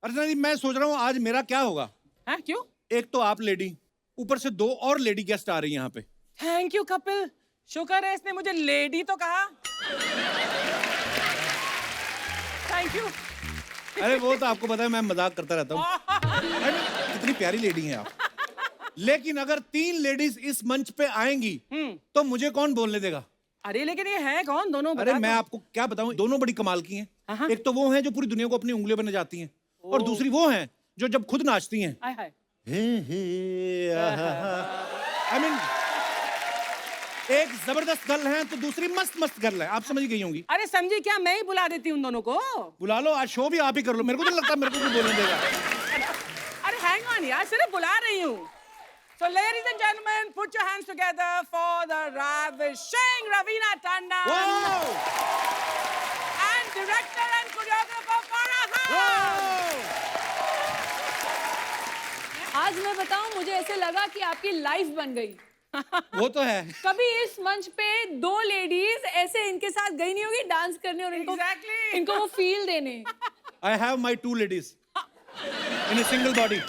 अर्चना जी मैं सोच रहा हूँ आज मेरा क्या होगा। हाँ क्यों? एक तो आप लेडी, ऊपर से 2 और लेडी गेस्ट आ रही हैं यहाँ पे। थैंक यू कपिल, शुक्र है इसने मुझे लेडी तो कहा। Thank you. अरे वो तो आपको पता है मैं मजाक करता रहता हूँ। कितनी प्यारी लेडी हैं आप। लेकिन अगर 3 लेडीज इस मंच पे आएंगी तो मुझे कौन बोलने देगा? अरे लेकिन ये है कौन दोनों? अरे मैं आपको क्या बताऊं, दोनों बड़ी कमाल की हैं। एक तो वो हैं जो पूरी दुनिया को अपनी उंगलियों पर नचाती हैं, और दूसरी वो हैं जो जब खुद नाचती हैं आई मीन एक जबरदस्त गर्ल है तो दूसरी मस्त मस्त गर्ल है। आप समझ गई होंगी। अरे समझी क्या, मैं ही बुला देती हूँ उन दोनों को। बुला लो, आज शो भी आप ही कर लो। मेरे को तो लगता मेरे को भी बोलने देगा। अरे हैंग ऑन यार, सिर्फ बुला रही हूँ। So ladies and gentlemen, put your hands together for the ravishing Raveena Tandon and director and choreographer Farah Khan. आज मैं बताऊं, मुझे ऐसे लगा कि आपकी लाइफ बन गई। वो तो है। कभी इस मंच पे 2 लेडीज ऐसे इनके साथ गई नहीं होगी डांस करने और इनको इनको वो फील देने। I have my 2 ladies in a single body.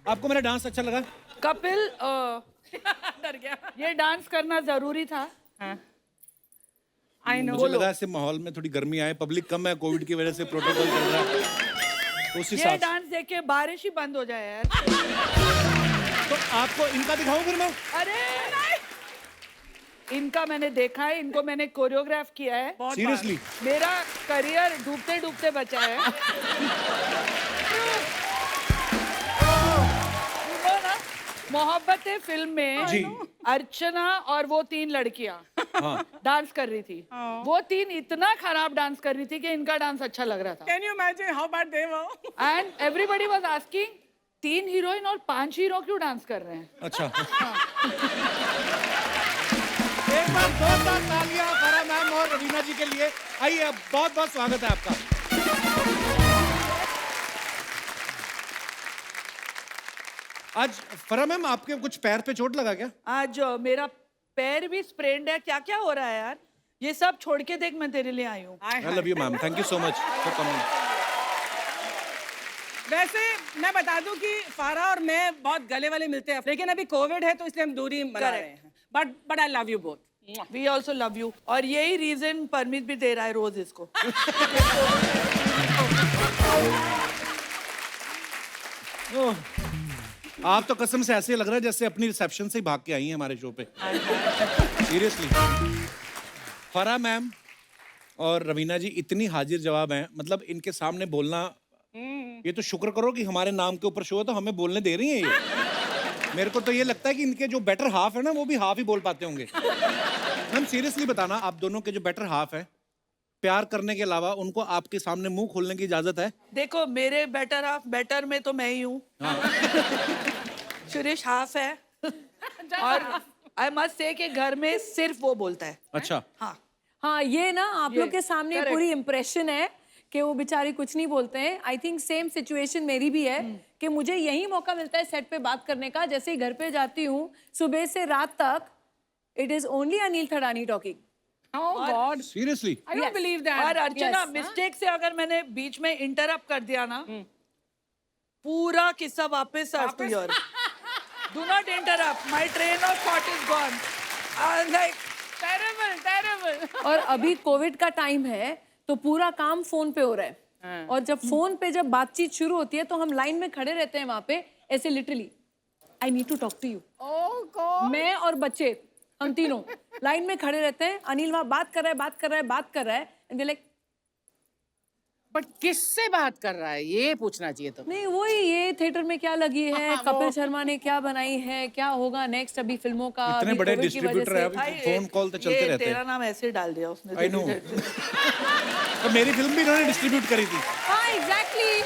आपको मेरा डांस अच्छा लगा? कपिल डर गया। ये डांस करना जरूरी था। I know. मुझे लगा ऐसे माहौल में थोड़ी गर्मी आए, पब्लिक कम है, कोविड की वजह से प्रोटोकॉल चल रहा है, तो उस ये हिसाब से। डांस देख के बारिश ही बंद हो जाए यार। तो आपको इनका दिखाऊं फिर मैं? अरे इनका मैंने देखा है, इनको मैंने कोरियोग्राफ किया है। सीरियसली? मेरा करियर डूबते डूबते बचा है। मोहब्बत है फिल्म में जी। अर्चना और वो 3 लड़कियां हाँ। डांस कर रही थी। वो 3 इतना खराब डांस कर रही थी कि इनका डांस अच्छा लग रहा था। Can you imagine how bad they were? And everybody was asking 3 heroine और 5 हीरो क्यों डांस कर रहे हैं? अच्छा। एक बार जोरदार तालियां फराह मैम और रवीना जी के लिए। आइए, बहुत बहुत स्वागत है आपका। आज फराह मैम आपके कुछ पैर पे चोट लगा क्या? आज मेरा पैर भी स्प्रेन्ड है। क्या क्या हो रहा है यार? ये सब छोड़ के देख, मैं तेरे लिए आई हूँ। आई love you ma'am, thank you so much for coming. वैसे मैं बता दूं कि फारा और मैं बहुत गले वाले मिलते हैं, लेकिन अभी कोविड है तो इसलिए हम दूरी बना रहे हैं। But I love you both. We also love you. और यही रीजन परमित भी दे रहा है रोज इसको। आप तो कसम से ऐसे लग रहा है जैसे अपनी रिसेप्शन से ही भाग के आई हैं हमारे शो पे। सीरियसली। फराह मैम और रवीना जी इतनी हाजिर जवाब हैं, मतलब इनके सामने बोलना, ये तो शुक्र करो कि हमारे नाम के ऊपर शो है तो हमें बोलने दे रही हैं ये। मेरे को तो ये लगता है कि इनके जो बेटर हाफ है ना, वो भी हाफ ही बोल पाते होंगे। मैम सीरियसली बताना, आप दोनों के जो बेटर हाफ है, प्यार करने के अलावा उनको आपके सामने मुंह खोलने की इजाजत है? देखो मेरे बेटर हाफ, बेटर में तो मैं ही हूँ। सुरेश हाफ है। और आई मस्ट से कि घर में सिर्फ वो बोलता है। अच्छा। हाँ हाँ, ये ना आप ये, लोग के सामने correct. पूरी इम्प्रेशन है कि वो बेचारी कुछ नहीं बोलते हैं। आई थिंक सेम सिचुएशन मेरी भी है कि मुझे यही मौका मिलता है सेट पे बात करने का। जैसे ही घर पे जाती हूँ सुबह से रात तक, it is only Anil Thadani talking. Oh God! Seriously? I don't believe that. और अर्चना Yes, मिस्टेक से अगर मैंने बीच में इंटरप्ट कर दिया ना, पूरा किस्सा वापस to your. Do not interrupt, my train of thought is gone. I like Terrible. और अभी कोविड का टाइम है तो पूरा काम फोन पे हो रहा है। और जब फोन पे जब बातचीत शुरू होती है तो हम लाइन में खड़े रहते हैं वहां पे, ऐसे literally I need to talk to you. Oh God! मैं और बच्चे, हम तीनों लाइन में खड़े रहते हैं। अनिल वहां बात कर रहा है एंड लाइक, बट किससे बात कर रहा है ये पूछना चाहिए तो। नहीं वही, ये थिएटर में क्या लगी है, कपिल शर्मा ने क्या बनाई है, क्या होगा नेक्स्ट अभी फिल्मों का। इतने अभी बड़े COVID की वजह डिस्ट्रीब्यूटर है, से। अभी फोन कॉल तो चलते रहते तेरा हैं। नाम ऐसे डाल दिया उसने। I know. तो मेरी फिल्म भी इन्होंने डिस्ट्रीब्यूट करी थी। हाँ एग्जैक्टली।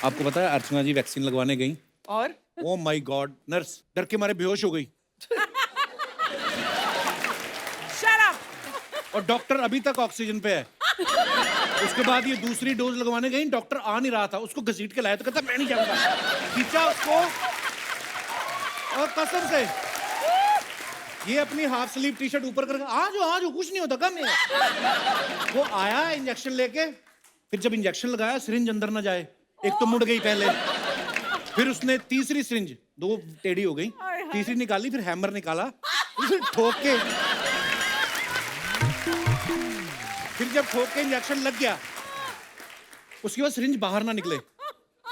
आपको पता है अर्चना जी वैक्सीन लगवाने गई और ओ माय गॉड, नर्स डर के मारे बेहोश हो गई। Shut up! और डॉक्टर अभी तक ऑक्सीजन पे है। उसके बाद ये दूसरी डोज लगवाने गई, डॉक्टर आ नहीं रहा था, उसको घसीट के लाया तो कहता मैं नहीं जाऊंगा। खींचा उसको और कसम से ये अपनी हाफ स्लीव टी शर्ट ऊपर करके आ जाओ कुछ नहीं होता, कम है। वो आया इंजेक्शन लेके, फिर जब इंजेक्शन लगाया सिरिंज अंदर ना जाए, एक तो मुड़ गई पहले, फिर उसने तीसरी सिरिंज, 2 टेढ़ी हो गई, तीसरी निकाली, फिर हैमर निकाला, फिर ठोक के, फिर जब ठोक के इंजेक्शन लग गया, उसके बाद सिरिंज बाहर ना निकले,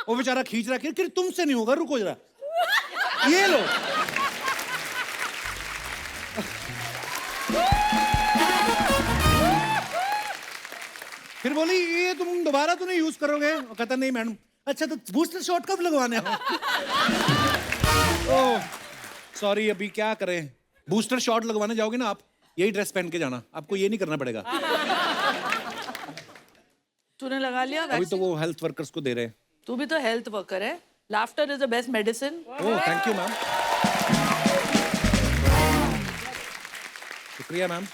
वो बेचारा खींच रहा कि तुमसे नहीं होगा, रुको जरा, ये लो। फिर बोली ये तुम दोबारा तो नहीं यूज करोगे? वो कहता नहीं मैडम। अच्छा तो बूस्टर शॉट कब लगवाने हो? ओह सॉरी, अभी क्या करें, बूस्टर शॉट लगवाने जाओगे ना आप, यही ड्रेस पहन के जाना, आपको ये नहीं करना पड़ेगा। तूने लगा लिया अभी तो वो हेल्थ वर्कर्स को दे रहे हैं। तू भी तो हेल्थ वर्कर है। Laughter is the best medicine. Oh thank you ma'am, शुक्रिया मैम।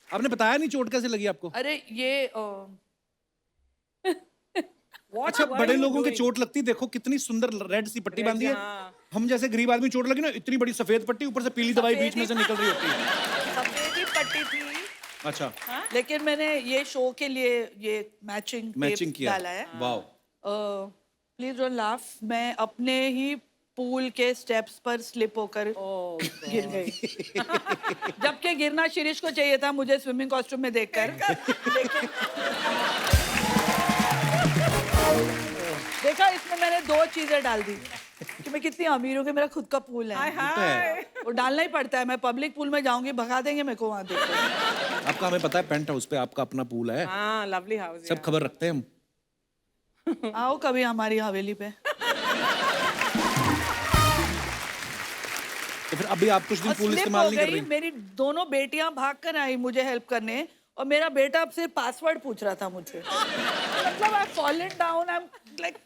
आपने बताया नहीं चोट कैसे लगी आपको? अरे ये अच्छा बड़े लोगों के चोट लगती, देखो कितनी सुंदर रेड सी पट्टी बांधी है। हम जैसे गरीब आदमी चोट लगी ना, इतनी बड़ी सफेद पट्टी, ऊपर से पीली दवाई बीच में से निकल रही होती है। सफेद ही पट्टी थी। अच्छा लेकिन मैंने ये शो के लिए ये मैचिंग किया, डाला है। वाओ। Please don't laugh. मैं अपने ही पूल के स्टेप्स पर स्लिप होकर गिर गई। जबकि गिरना शिरीष को चाहिए था मुझे स्विमिंग कॉस्ट्यूम में देखकर। लेकिन देखा, इसमें मैंने 2 चीजें डाल दी कि मैं कितनी अमीर हूँ कि मेरा खुद का पूल है। वो डालना ही पड़ता है। मैं पब्लिक पूल में जाऊंगी, भगा देंगे मेरे को वहां देखकर। आपका हमें पता है, पेंट हाउस पे आपका अपना पूल है। हाँ, लवली हाउस। सब खबर रखते हैं हम। आओ कभी हमारी हवेली पे। तो फिर अभी आप कुछ दिन पूल slip इस्तेमाल हो नहीं कर गई। रही? मेरी दोनों बेटियां भाग कर आई मुझे हेल्प करने, और मेरा बेटा अब से पासवर्ड पूछ रहा था मुझे। मतलब आई fallen down, I am like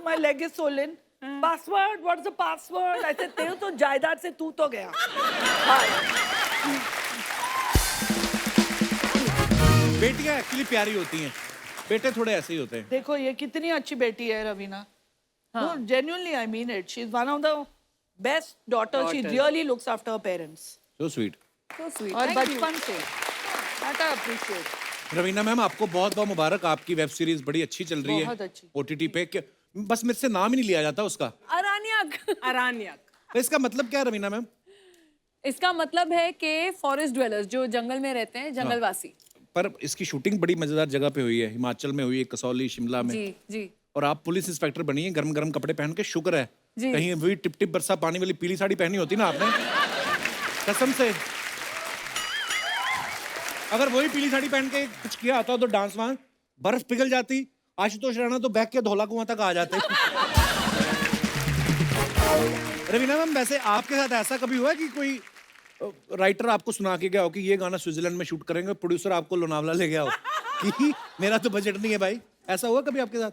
my leg is Solan. Password, what is the password? ऐसे तेरे तो जायदाद से तू तो गया। बेटियां एक्चुअली प्यारी होती हैं, बेटे थोड़े ऐसे ही होते हैं। देखो ये कितनी अच्छी बेटी है Raveena. No, genuinely I mean it. She's one of the best daughters. She really looks after her parents. So sweet. So sweet. और Thank you. बचपन से। That I appreciate. Raveena ma'am आपको बहुत बहुत मुबारक, आपकी वेब सीरीज बड़ी अच्छी चल रही बहुत है अच्छी। OTT पे। बस मेरे से नाम ही नहीं लिया जाता उसका। अरानियक। अरानियक। तो इसका मतलब क्या है रवीना मैम? इसका मतलब है कि फॉरेस्ट ड्वेलर्स, जो जंगल में रहते हैं, जंगलवासी। पर इसकी शूटिंग बड़ी मजेदार जगह पे हुई है, हिमाचल में हुई है, कसौली, शिमला में। जी जी। और आप पुलिस इंस्पेक्टर बनी है, गरम गरम कपड़े पहन के, शुक्र है। जी। कहीं वही टिप टिप बरसा पानी वाली पीली साड़ी पहनी होती ना आपने, कसम से। अगर वही पीली साड़ी पहन के कुछ किया होता तो डांस वहां बर्फ पिघल जाती, आशुतोष राणा तो बैग के धौला कुआं तक आ जाते। रवीना मैम वैसे आपके साथ ऐसा कभी हुआ कि कोई राइटर आपको सुना के गया हो कि ये गाना स्विट्जरलैंड में शूट करेंगे, प्रोड्यूसर आपको लोनावला ले गया हो कि मेरा तो बजट नहीं है भाई, ऐसा हुआ कभी आपके साथ?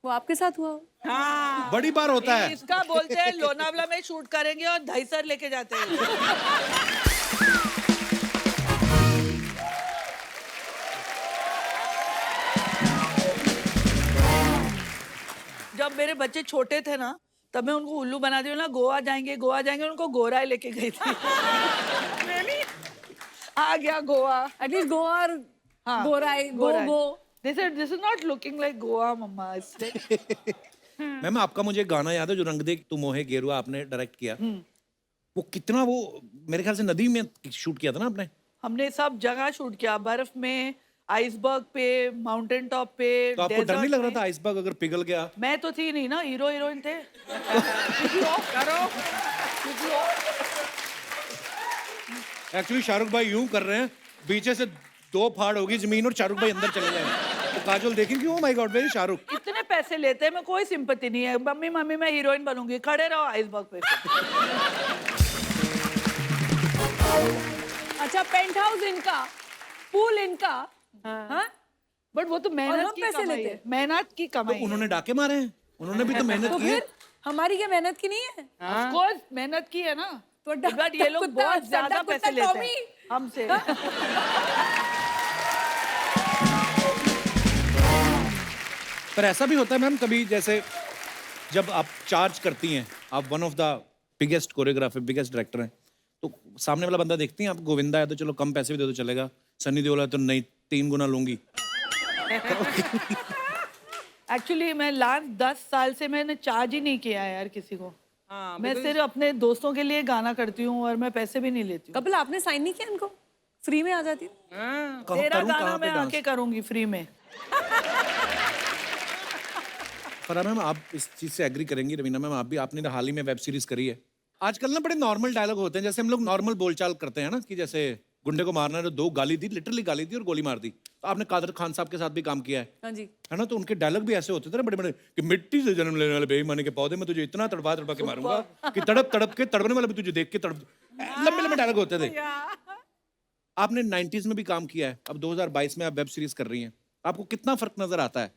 वो आपके साथ हुआ? हाँ। बड़ी बार होता है। इसका बोलते हैं लोनावला में शूट करेंगे और दहीसर लेके जाते हैं। जब मेरे बच्चे छोटे थे ना, तब मैं उनको उल्लू बना दी ना, गोवा जाएंगे उनको गोरा ही लेके गई थी। आ गया गोवा। एटलीस्ट गोवा और हाँ, गोराई, गोरा है। गो। They said this is not looking like Goa, मम्मा। मैम आपका मुझे गाना याद है जो रंग दे तू मोहे गेरुआ आपने डायरेक्ट किया, वो कितना, वो मेरे ख्याल से नदी में शूट किया था ना आपने? हमने सब जगह शूट किया, बर्फ में, आइसबर्ग पे, माउंटेन टॉप पे। तो आपको डर नहीं desert लग रहा में। था आइसबर्ग अगर पिघल गया? मैं तो थी नहीं ना, हीरो हीरोइन थे। एक्चुअली शाहरुख भाई यूं कर रहे हैं, पीछे से 2 फाड़ होगी जमीन और शाहरुख भाई अंदर चले जाएंगे, तो काजोल देखेंगे oh my God very Shahrukh. इतने पैसे लेते हैं, मैं कोई सिंपैथी नहीं है। मम्मी मम्मी मैं हीरोइन बनूंगी, खड़े रहो आइसबर्ग पे। अच्छा, पेंट हाउस इनका, पूल इनका। हाँ? बट वो तो और मेहनत हम की पैसे कमाई लेते है, हैं। मेहनत की तो कमाई है। उन्होंने डाके मारे हैं, उन्होंने भी तो मेहनत तो की है। फिर हमारी क्या मेहनत की नहीं है? Of course, मेहनत की है ना। तो बट ये लोग कुत्ता- बहुत ज्यादा कुत्ता पैसे लेते हैं टॉमी। हमसे। पर ऐसा भी होता है मैम कभी, जैसे जब आप चार्ज करती हैं, आप one of the biggest choreographer, biggest director हैं, तो सामने वाला बंदा देखती हैं आप, गोविंदा है तो चलो कम पैसे भी दे दो चलेगा, सनी देओल है तो नहीं 3 गुना लूंगी, एक्चुअली मैं लास्ट 10 साल से मैंने चार्ज ही नहीं किया है यार किसी को। हाँ, मैं सिर्फ अपने दोस्तों के लिए गाना करती हूँ और मैं पैसे भी नहीं लेती हूँ। कपिल आपने साइन नहीं किया इनको, फ्री में आ जाती। हाँ, तेरा करूं गाना कहाँ पे मैं डांस? आके करूंगी फ्री में। फरा मैम, आप इस चीज से एग्री करेंगी, रवीना मैम आप भी, आपने हाल ही में वेब सीरीज करी है। आजकल ना बड़े नॉर्मल डायलॉग होते हैं, जैसे हम लोग नॉर्मल बोलचाल करते हैं ना, कि जैसे गुंडे को मारना है तो 2 गाली दी, लिटरली गाली दी और गोली मार दी। तो आपने कादर खान साहब के साथ भी काम किया है, हाँ जी। है ना? तो उनके डायलॉग भी ऐसे होते थे ना बड़े बड़े, कि मिट्टी से जन्म लेने वाले बेईमानी के पौधे में तुझे इतना तड़पा तड़पा के मारूंगा कि तड़प तड़प के तड़पने वाले भी तुझे देख के तड़प, लंबे लंबे डायलॉग होते थे। आपने 90s में भी काम किया है, अब 2022 में आप वेब सीरीज कर रही हैं। आपको कितना फर्क नजर आता है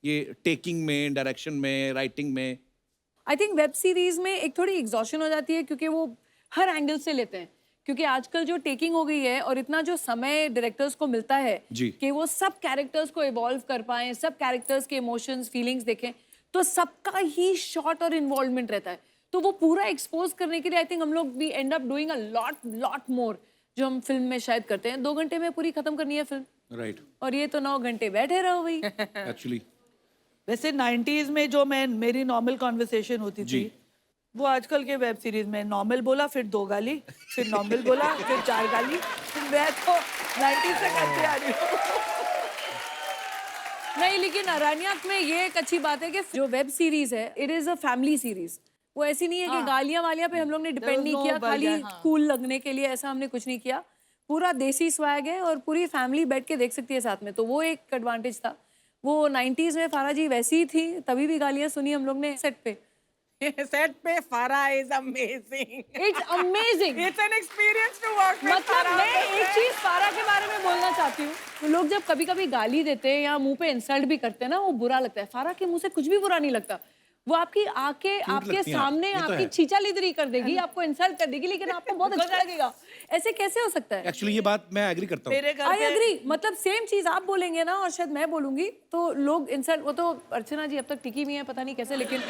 ये टेकिंग में, डायरेक्शन में, राइटिंग में? आई थिंक वेब सीरीज में एक थोड़ी एग्जॉशन हो जाती है, क्योंकि वो हर एंगल से लेते हैं। क्योंकि आजकल जो टेकिंग हो गई है और इतना जो समय डायरेक्टर्स को मिलता है जी। कि वो सब कैरेक्टर्स को इवॉल्व कर पाएं, सब कैरेक्टर्स के इमोशंस, फीलिंग्स देखें, तो सबका ही शॉट और इन्वॉल्वमेंट रहता है। तो वो पूरा एक्सपोज करने के लिए आई थिंक हम लोग we end up doing a lot more, जो हम फिल्म में शायद करते हैं। 2 घंटे में पूरी खत्म करनी है फिल्म, राइट, और ये तो 9 घंटे बैठे रहो भाई। एक्चुअली वैसे 90s में जो मेरी नॉर्मल कॉन्वर्सेशन होती जी। थी, वो आजकल के वेब सीरीज में नॉर्मल बोला, फिर 2 गाली, फिर नॉर्मल बोला, फिर 4 गाली। फिर मैं तो 90s से करते आ रही हूँ। नहीं, लेकिन अरण्यक में ये एक अच्छी बात है कि जो वेब सीरीज है it is a family series. वो ऐसी नहीं है कि गालियां वालियां पे हम लोग ने डिपेंड नहीं no किया, खाली vulgar, कूल लगने के लिए, ऐसा हमने कुछ नहीं किया। पूरा देसी स्वैग है और पूरी फैमिली बैठ के देख सकती है साथ में, तो वो एक एडवांटेज था। वो 90s में फारा जी वैसी ही थी, तभी भी गालियां सुनी हम लोग ने सेट पे। सेट पे Farah is amazing. It's amazing. It's an experience to work with मतलब मैं एक चीज फारा के बारे में बोलना चाहती हूँ, तो लोग जब कभी कभी गाली देते हैं या मुंह पे इंसल्ट भी करते हैं ना, वो बुरा लगता है। फारा के मुंह से कुछ भी बुरा नहीं लगता। वो आपकी आके आपके लगती हैं आप, सामने ये तो आपकी है। छीछालिदरी कर देगी, आपको इंसल्ट कर देगी, लेकिन आपको बहुत अच्छा लगेगा। ऐसे कैसे हो सकता है? एक्चुअली ये बात मैं एग्री करता हूँ। मेरे घर आई पे एग्री। मतलब सेम चीज आप बोलेंगे ना और शायद मैं बोलूंगी तो लोग इंसल्ट, वो तो अर्चना जी अब तक टिकी हुई है पता नहीं कैसे, लेकिन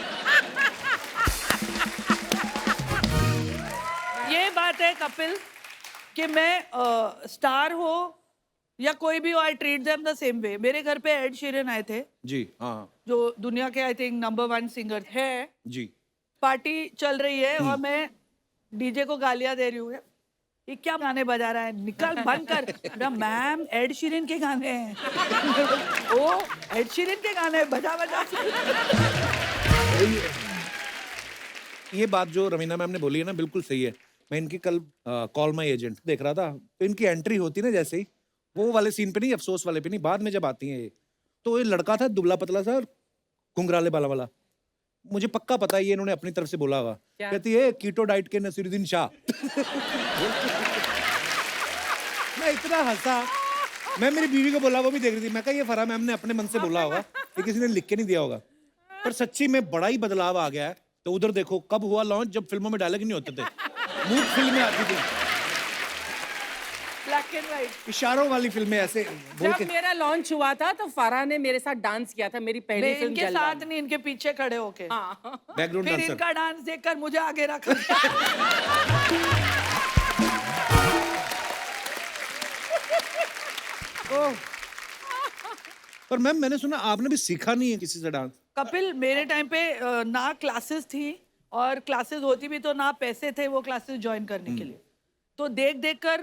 ये बात है कपिल कि मैं स्टार हो या कोई भी हो, I treat them the same way. मेरे घर पे एड शीरन आए थे, जी हाँ जो दुनिया के आई थिंक नंबर 1 सिंगर है। जी। पार्टी चल रही है और मैं डीजे को गालियां दे रही हूँ, ये क्या गाने बजा रहा है, निकल बंद कर। मैम एड शीरन के गाने हैं। ओ एड शीरन के गाने बजा बजा। ये बात जो रवीना मैम ने बोली है ना, बिल्कुल सही है। मैं इनकी कल कॉल माई एजेंट देख रहा था, तो इनकी एंट्री होती ना जैसे ही, वो वाले सीन पे नहीं, अफसोस वाले पे नहीं, बाद में जब आती हैं ये, तो ये लड़का था दुबला पतला सा और घुंघराले बाला वाला। मुझे पक्का पता है ये इन्होंने अपनी तरफ से बोला होगा। कहती है कीटो डाइट के नसीरुद्दीन शाह। मैं इतना हंसा, मैं मेरी बीवी को बोला, वो भी देख रही थी। मैं कहा ये फरा मैम ने अपने मन से बोला होगा, ये किसी ने लिख के नहीं दिया होगा। पर सच्ची में बड़ा ही बदलाव आ गया है। तो उधर देखो कब हुआ लॉन्च, जब फिल्मों में डायलॉग नहीं होते थे, मूड फिल्में आती थी, ब्लैक एंड व्हाइट इशारों वाली फिल्में ऐसे बोल जब के। मेरा लॉन्च हुआ था तो फारा ने मेरे साथ डांस किया था, मेरी पहली फिल्म इनके जलवा साथ नहीं, इनके पीछे खड़े होके। बैकग्राउंड फिर डांसर। इनका डांस देखकर मुझे आगे रखा। पर मैम मैंने सुना आपने भी सीखा नहीं है किसी से डांस। कपिल मेरे टाइम पे ना क्लासेस थी, और क्लासेस होती भी तो ना पैसे थे वो क्लासेस ज्वाइन करने के लिए। तो देख देख कर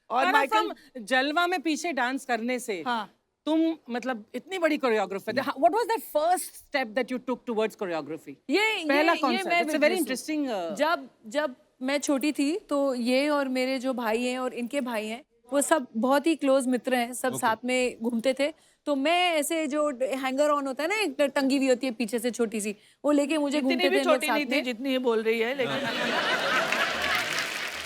और माइकल जलवा में पीछे डांस करने से हाँ तुम मतलब इतनी बड़ी choreographer. What was that first step that you took towards choreography? पहला concept, it's a very interesting. जब मैं छोटी थी तो ये और मेरे जो भाई हैं और इनके भाई हैं, वो सब बहुत ही क्लोज मित्र हैं, सब साथ में घूमते थे। तो मैं ऐसे जो हैंगर ऑन होता है ना, एक टंगी हुई होती है पीछे से छोटी सी, वो लेके मुझे इतनी घूमते भी थे हम लोग छोटी साथ नहीं थी में। जितनी ये बोल रही है, लेकिन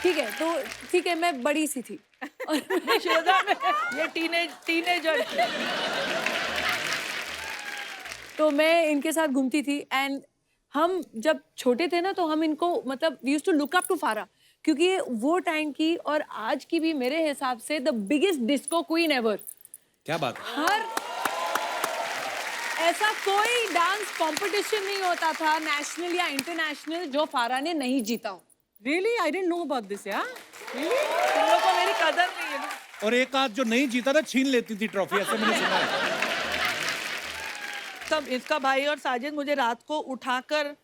ठीक है, तो ठीक है, मैं बड़ी सी थी। और श्वेता में ये टीनेजर। तो मैं इनके साथ घूमती थी। एंड हम जब छोटे थे ना, तो हम इनको मतलब we used to look up to Farah, क्योंकि ये वो टाइम की और आज की भी मेरे हिसाब से the biggest disco queen ever. क्या बात है। हर ऐसा कोई डांस कंपटीशन नहीं होता था नेशनल या इंटरनेशनल जो फारा ने नहीं जीता हो। Really I didn't know about this. या तुम लोग को मेरी कदर नहीं है ना। और एक आध जो नहीं जीता था छीन लेती थी ट्रॉफी, ऐसे मैंने सुना है। इसका भाई और साजिद मुझे रात को उठाकर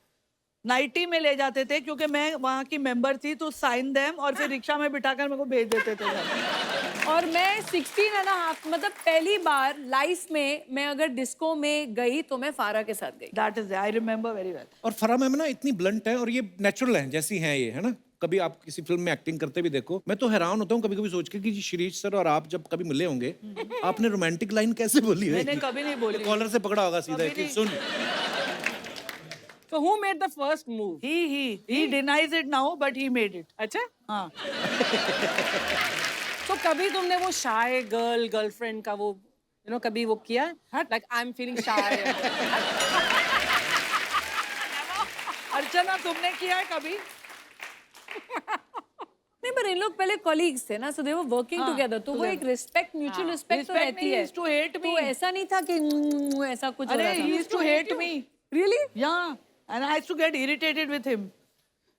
नाइटी में ले जाते थे क्योंकि मैं वहाँ की मेंबर थी, तो साइन देम और फिर रिक्शा में बिठाकर मेरे को भेज देते थे घर। और मैं 16.5 मतलब पहली बार लाइफ में मैं अगर डिस्को में गई तो मैं फारा के साथ गई। That is I remember very well. और फरा मैम ना इतनी ब्लंट है और ये नेचुरल है जैसी हैं ये, है ना। कभी आप किसी फिल्म में एक्टिंग करते भी देखो, मैं तो हैरान होता हूँ कभी कभी सोच के कि शिरीष सर और आप जब कभी मिले होंगे, आपने रोमांटिक लाइन कैसे बोली है? मैंने कभी नहीं बोली। कॉलर से पकड़ा होगा सीधा कभी कि नहीं। सुन। So who made the first move? He denies it now, but he made it. अच्छा? हाँ। तो कभी तुमने वो शाय गर्लफ्रेंड का वो कभी वो किया? Like I'm feeling shy. अर्चना तुमने किया है कभी? नहीं, पर इन लोग पहले कॉलीग्स थे ना, सो दे वर वर्किंग टुगेदर, तो वो एक रिस्पेक्ट, म्यूचुअल रिस्पेक्ट तो Respect रहती नहीं, है। he used to hate me. तो ऐसा नहीं था कि ऐसा कुछ हो अरे रहा था। he used to hate me. Really? Yeah, and I used to get irritated with him.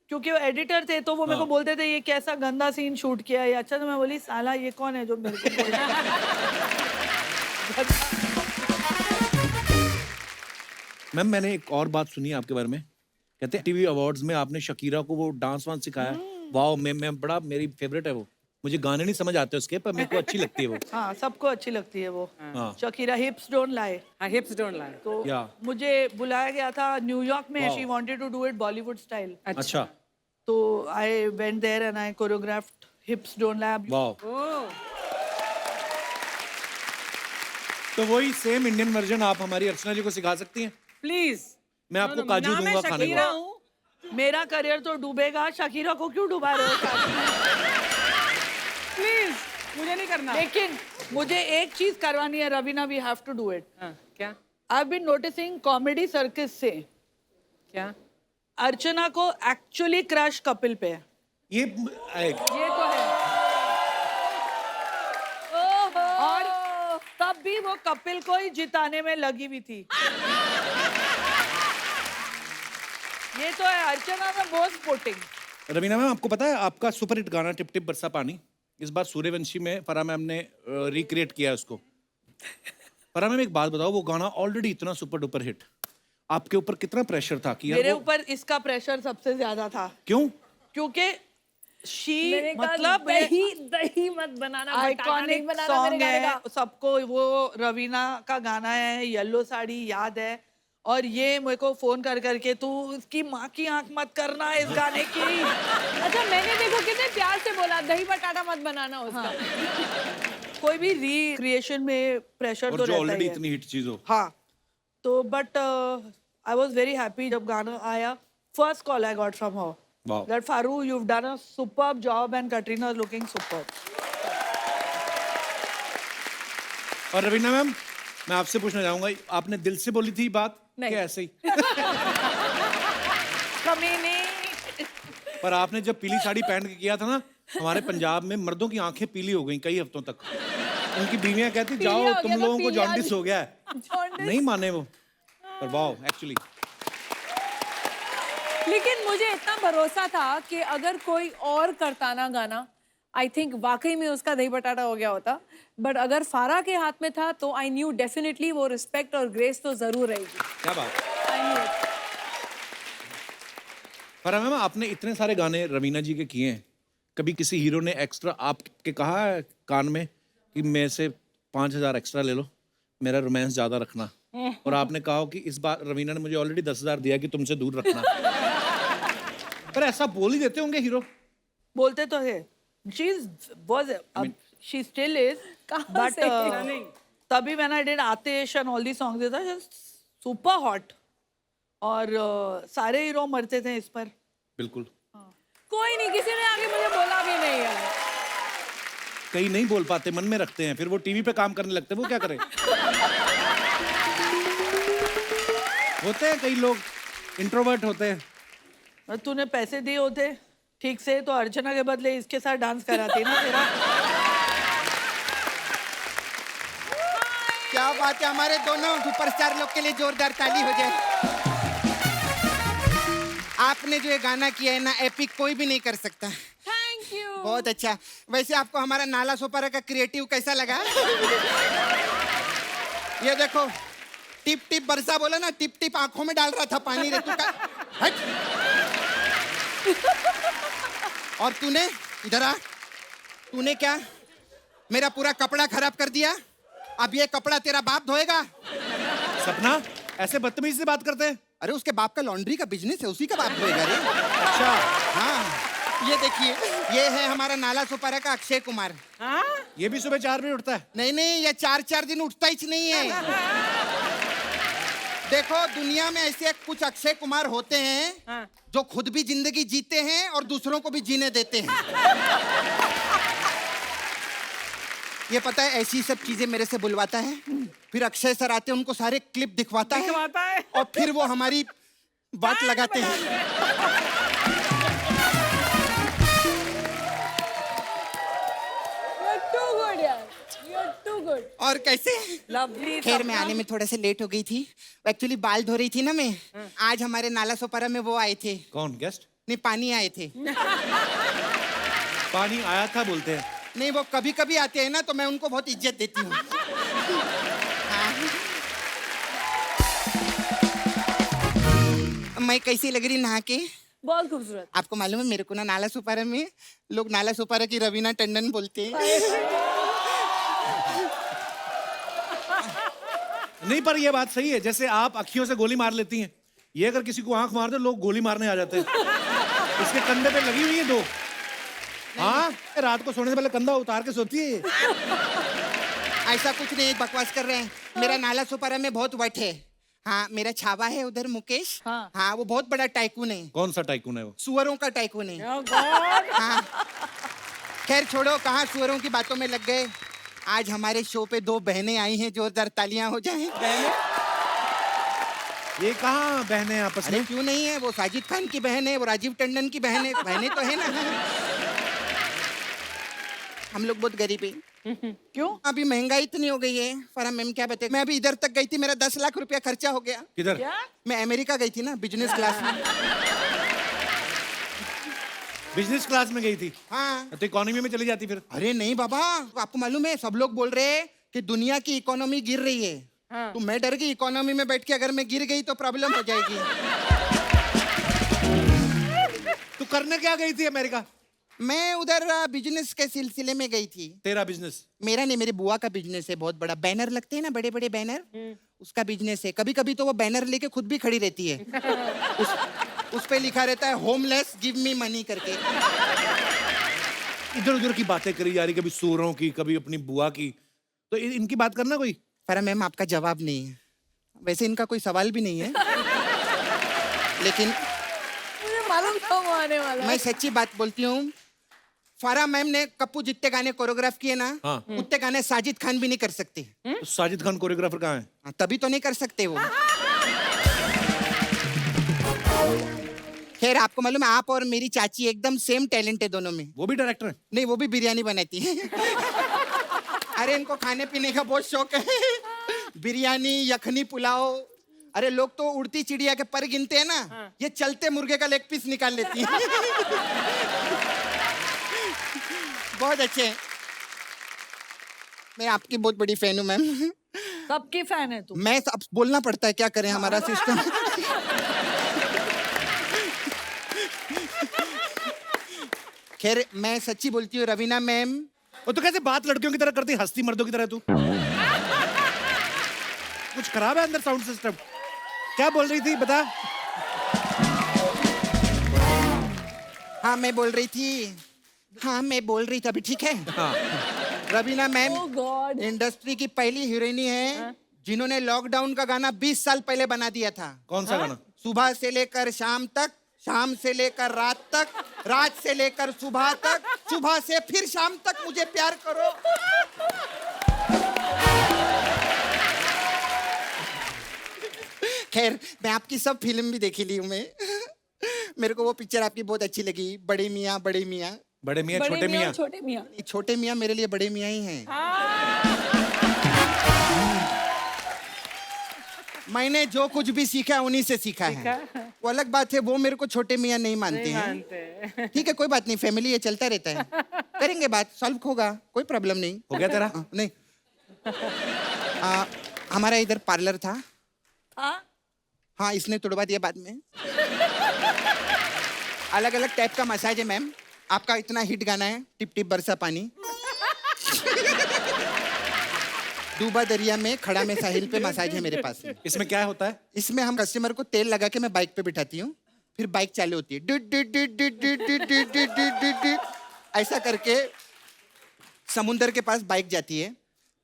क्योंकि वो एडिटर थे तो वो मेरे को बोलते थे ये कैसा गंदा सीन शूट किया है। अच्छा, तो मैं बोली साला ये कौन है जो मेरे को बोल रहा है? मैम मैंने एक और बात सुनी है आपके बारे में, कहते हैं टीवी अवार्ड्स में आपने शकीरा को वो डांस वांस सिखाया। वाओ, मैं बड़ा, मेरी फेवरेट है वो। मुझे गाने नहीं समझ आते उसके, पर मेरे को अच्छी लगती है वो। हाँ, सबको अच्छी लगती है वो। हाँ। Shakira हिप्स don't lie. Hips don't lie. तो Yeah. मुझे बुलाया गया था न्यूयॉर्क में। Wow. She wanted to do it Bollywood style. अच्छा, तो I went there and I choreographed hips don't lie. Wow. Oh. तो वही सेम इंडियन वर्जन आप हमारी अर्चना जी को सिखा सकती हैं। Please. मैं आपको काजू ना मैं दूंगा खाने शकीरा को। हूँ। मेरा करियर तो डूबेगा, शकीरा को क्यों डुबा रहे हो? Please. मुझे नहीं करना। लेकिन मुझे एक चीज करवानी है Raveena, we have to do it. हाँ, क्या? I have been noticing comedy circus से क्या? अर्चना को एक्चुअली क्रश कपिल पे है। ये ये तो है। और तब भी वो कपिल को ही जिताने में लगी हुई थी। ये तो है Archana the most sporting. Raveena ma'am, आपको पता है आपका सुपर हिट गाना टिप टिप बरसा पानी इस बार सूर्यवंशी में फरा मैम ने रिक्रिएट किया है उसको। फरा मैम एक बात बताओ, वो गाना ऑलरेडी इतना सुपर डुपर हिट, आपके ऊपर कितना प्रेशर था कि यार मेरे वो- ऊपर इसका प्रेशर सबसे ज्यादा था। क्यों? क्योंकि शी मैंने कहा, मतलब दही मत बनाना, बटाना नहीं आइकॉनिक बनाना मेरे सॉन्ग गाने है, का। सबको वो रवीना का गाना है, येलो साड़ी याद है। और ये मेरे को फोन कर करके तू इसकी माँ की आंख मत करना इस गाने की। अच्छा, मैंने देखो कितने प्यार से बोला दही बटाटा मत बनाना उसका। कोई भी रिक्रिएशन में प्रेशर और तो जो रहता ऑलरेडी ही है। इतनी हिट चीज हो। हाँ, तो but I was very happy जब गाना आया। First call I got from her Wow. That Farah you have done a superb job and Katrina is looking superb. और रवीना मैम, मैं आपसे पूछना चाहूंगा, आपने दिल से बोली थी बात नहीं। क्या ऐसे ही? कमीनी। पर आपने जब पीली साड़ी पहन के किया था ना, हमारे पंजाब में मर्दों की आंखें पीली हो गई कई हफ्तों तक। उनकी बीवियां कहती पीलिया जाओ हो तुम गया था, लोगों को पीलिया जॉन्डिस हो गया है। जॉन्डिस। नहीं माने वो, पर वाओ एक्चुअली। लेकिन मुझे इतना भरोसा था कि अगर कोई और करता ना गाना, आई थिंक वाकई में उसका दही बटाटा हो गया होता। बट अगर फारा के हाथ में था तो आई न्यू डेफिनेटली वो रिस्पेक्ट और ग्रेस तो जरूर रहेगी। क्या बात। I knew. फरा मैम, आपने इतने सारे गाने रवीना जी के किए हैं, कभी किसी हीरो ने एक्स्ट्रा आपके कहा है कान में कि मेरे से 5,000 एक्स्ट्रा ले लो, मेरा रोमांस ज्यादा रखना? और आपने कहा हो कि इस बार रवीना ने मुझे ऑलरेडी 10,000 दिया कि तुमसे दूर रखना। पर ऐसा बोल ही देते होंगे हीरो। बोलते तो है। She was she still is, but say? तभी when I did Aatish and all the songs it was super hot. और सारे हीरो मरते थे इस पर। बिल्कुल। कोई नहीं, किसी ने आगे मुझे बोला भी नहीं है। कई नहीं बोल पाते, मन में रखते हैं, फिर वो टीवी पे काम करने लगते हैं, वो क्या करें? होते हैं कई लोग इंट्रोवर्ट होते हैं। और तूने पैसे दिए होते ठीक से तो अर्चना के बदले इसके साथ डांस कराती ना तेरा। क्या बात है, हमारे दोनों सुपरस्टार लोग के लिए जोरदार ताली हो जाए। आपने जो ये गाना किया है ना, एपिक कोई भी नहीं कर सकता। Thank you. बहुत अच्छा। वैसे आपको हमारा नाला सोपारा का क्रिएटिव कैसा लगा? ये देखो, टिप टिप बरसा बोला ना, टिप टिप आंखों में डाल रहा था पानी रे तू का। हट। और तूने इधर आ, तूने क्या मेरा पूरा कपड़ा खराब कर दिया। अब ये कपड़ा तेरा बाप धोएगा। सपना ऐसे बदतमीजी से बात करते हैं? अरे उसके बाप का लॉन्ड्री का बिजनेस है, उसी का बाप धोएगा रे। अच्छा। हाँ, ये देखिए, ये है हमारा नाला सुपारा का अक्षय कुमार। हाँ? ये भी सुबह 4 बजे उठता है? नहीं नहीं, ये 4 दिन उठता ही नहीं है। देखो दुनिया में ऐसे कुछ अक्षय कुमार होते हैं हाँ। जो खुद भी जिंदगी जीते हैं और दूसरों को भी जीने देते हैं। ये पता है ऐसी सब चीजें मेरे से बुलवाता है, फिर अक्षय सर आते हैं, उनको सारे क्लिप दिखवाता है और फिर वो हमारी बात लगाते हैं। You're too good यार, you're too good. और कैसे? लवली। खैर मैं आने में थोड़ा सा लेट हो गई थी, एक्चुअली बाल धो रही थी ना मैं। आज हमारे नाला सोपारा में वो आए थे। कौन गेस्ट? नहीं, पानी आए थे। पानी आया था बोलते हैं। नहीं, वो कभी कभी आते हैं ना, तो मैं उनको बहुत इज्जत देती हूँ। हाँ। मैं कैसी लग रही नहा के? बहुत खूबसूरत. आपको मालूम है मेरे को ना नाला सुपारा में लोग नाला सुपारा की रवीना टंडन बोलते हैं। नहीं, पर ये बात सही है, जैसे आप अखियों से गोली मार लेती हैं, ये अगर किसी को आंख मार दे लोग गोली मारने आ जाते हैं। इसके कंधे पे लगी हुई है 2। हाँ, रात को सोने से पहले कंधा उतार के सोती है। ऐसा कुछ नहीं, बकवास कर रहे हैं। मेरा नाला सुपारा में बहुत वट है। हाँ, मेरा छावा है उधर मुकेश। हाँ, वो बहुत बड़ा टाइकून है। कौन सा टाइकून है वो? सुअरों का टाइकून है। Oh God. हाँ। खैर छोड़ो, कहाँ सुअरों की बातों में लग गए। आज हमारे शो पे 2 बहनें आई हैं, जोरदार तालियां हो जाएं। ये कहाँ बहनें आपस अरे में? क्यों नहीं है, वो साजिद खान की बहन है, वो राजीव टंडन की बहन है, बहनें तो है ना। हम लोग बहुत गरीब हैं। क्यों? अभी महंगाई इतनी हो गई है, फरा मैम क्या बताए। मैं अभी इधर तक गई थी, मेरा 10 लाख रुपया खर्चा हो गया। किधर? क्या? मैं अमेरिका गई थी ना, बिजनेस क्लास में। बिजनेस क्लास में गई थी? हाँ। तो इकोनॉमी में चली जाती फिर? अरे नहीं बाबा, आपको मालूम है सब लोग बोल रहे हैं कि दुनिया की इकोनॉमी गिर रही है। हाँ। तो मैं डर गई, इकोनॉमी में बैठ के अगर मैं गिर गई तो प्रॉब्लम हो जाएगी। तू करने क्या गई थी अमेरिका? मैं उधर बिजनेस के सिलसिले में गई थी। तेरा बिजनेस? मेरा नहीं, मेरी बुआ का बिजनेस है, बहुत बड़ा। बैनर लगते हैं ना, बड़े बड़े बैनर, उसका बिजनेस है। कभी कभी तो वो बैनर लेके खुद भी खड़ी रहती है। उस पे लिखा रहता है होमलेस गिव मी मनी करके। इधर उधर की बातें करी जा रही, कभी सूरों की, कभी अपनी बुआ की। तो इनकी बात करना कोई। पर मैम आपका जवाब नहीं है, वैसे इनका कोई सवाल भी नहीं है, लेकिन मुझे मालूम था वो आने वाला है. मैं सच्ची बात बोलती हूँ। फारा मैम ने कप्पू जितने गाने कोरियोग्राफ किए ना, हाँ। उतने गाने साजिद खान भी नहीं कर सकते। तो साजिद खान कोरियोग्राफर कहाँ है? हाँ, तभी तो नहीं कर सकते वो। खैर आपको मालूम है, आप और मेरी चाची एकदम सेम टैलेंट है दोनों में। वो भी डायरेक्टर है? नहीं, वो भी बिरयानी बनाती है। अरे इनको खाने पीने का बहुत शौक है। बिरयानी, यखनी, पुलाव। अरे लोग तो उड़ती चिड़िया के पर गिनते हैं ना, ये चलते मुर्गे का लेग पीस निकाल लेती है। बहुत अच्छे हैं। मैं आपकी बहुत बड़ी फैन हूँ मैम। सबकी फैन है तू। मैं अब बोलना पड़ता है, क्या करें, हमारा सिस्टम। खैर मैं सच्ची बोलती हूँ रवीना मैम। और तो कैसे बात लड़कियों की तरह करती, हंसती मर्दों की तरह तू? कुछ खराब है अंदर साउंड सिस्टम? क्या बोल रही थी बता? हाँ मैं बोल रही थी, अभी ठीक है? हाँ। Raveena ma'am Oh God. Industry की पहली हीरोइनी है जिन्होंने लॉकडाउन का गाना 20 साल पहले बना दिया था। कौन सा गाना? सुबह से लेकर शाम तक, शाम से लेकर रात तक, रात से लेकर सुबह तक, सुबह से फिर शाम तक मुझे प्यार करो। खैर मैं आपकी सब फिल्म भी देखी ली हूँ मैं। मेरे को वो पिक्चर आपकी बहुत अच्छी लगी, बड़े मियाँ बड़े मियाँ। बड़े मियाँ बड़े छोटे मियाँ मियाँ? और छोटे मियाँ. छोटे मियाँ मेरे लिए बड़े मियाँ ही हैं। मैंने जो कुछ भी सीखा उन्हीं से सीखा है। वो अलग बात है, वो मेरे को छोटे मियाँ नहीं मानते हैं। ठीक है, कोई बात नहीं, फैमिली ये चलता रहता है। करेंगे बात, सॉल्व होगा, कोई प्रॉब्लम नहीं। हो गया तेरा? नहीं। हमारा इधर पार्लर था, था? हाँ, इसने तुड़वा दिया बाद में। अलग अलग टाइप का मसाज है मैम। आपका इतना हिट गाना है, टिप टिप बरसा पानी। डूबा दरिया में खड़ा में साहिल पे मसाज है मेरे पास में। इसमें क्या होता है? इसमें हम कस्टमर को तेल लगा के मैं बाइक पे बिठाती हूँ, फिर बाइक चालू होती है, डिट डिट डिट डिट डिट डिट डिट डिट डिट डिट डिट। ऐसा करके समुंदर के पास बाइक जाती है,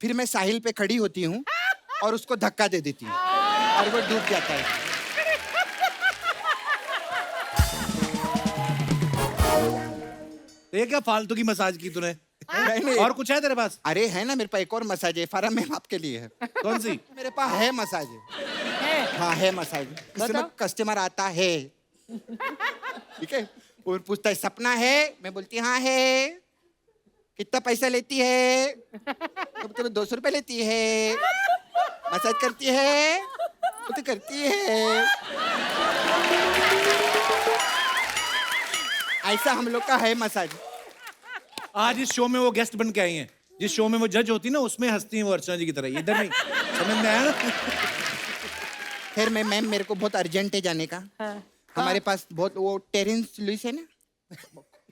फिर मैं साहिल पे खड़ी होती हूँ और उसको धक्का दे देती हूँ और वो डूब जाता है। ये क्या फालतू की मसाज की तूने? नहीं, नहीं। और कुछ है तेरे पास? अरे है ना, मेरे पास एक और मसाज है, फारा मैम आपके लिए है। कौन सी? मेरे पास है मसाज है। हाँ है मसाज, इसमें कस्टमर आता है, ठीक है, और पूछता है सपना है, मैं बोलती हाँ है, कितना पैसा लेती है, तो 200 रुपए लेती है, मसाज करती है, तो करती है। ऐसा हम लोग का है मसाज। आज इस शो में वो गेस्ट बन के आई हैं, जिस शो में वो जज होती ना उसमें हंसती हैं वो अर्चना जी की तरह। इधर नहीं, समझ में आया ना? फिर मैं मैम मेरे को बहुत अर्जेंट है जाने का। हमारे पास बहुत वो टेरेंस लुइस है ना,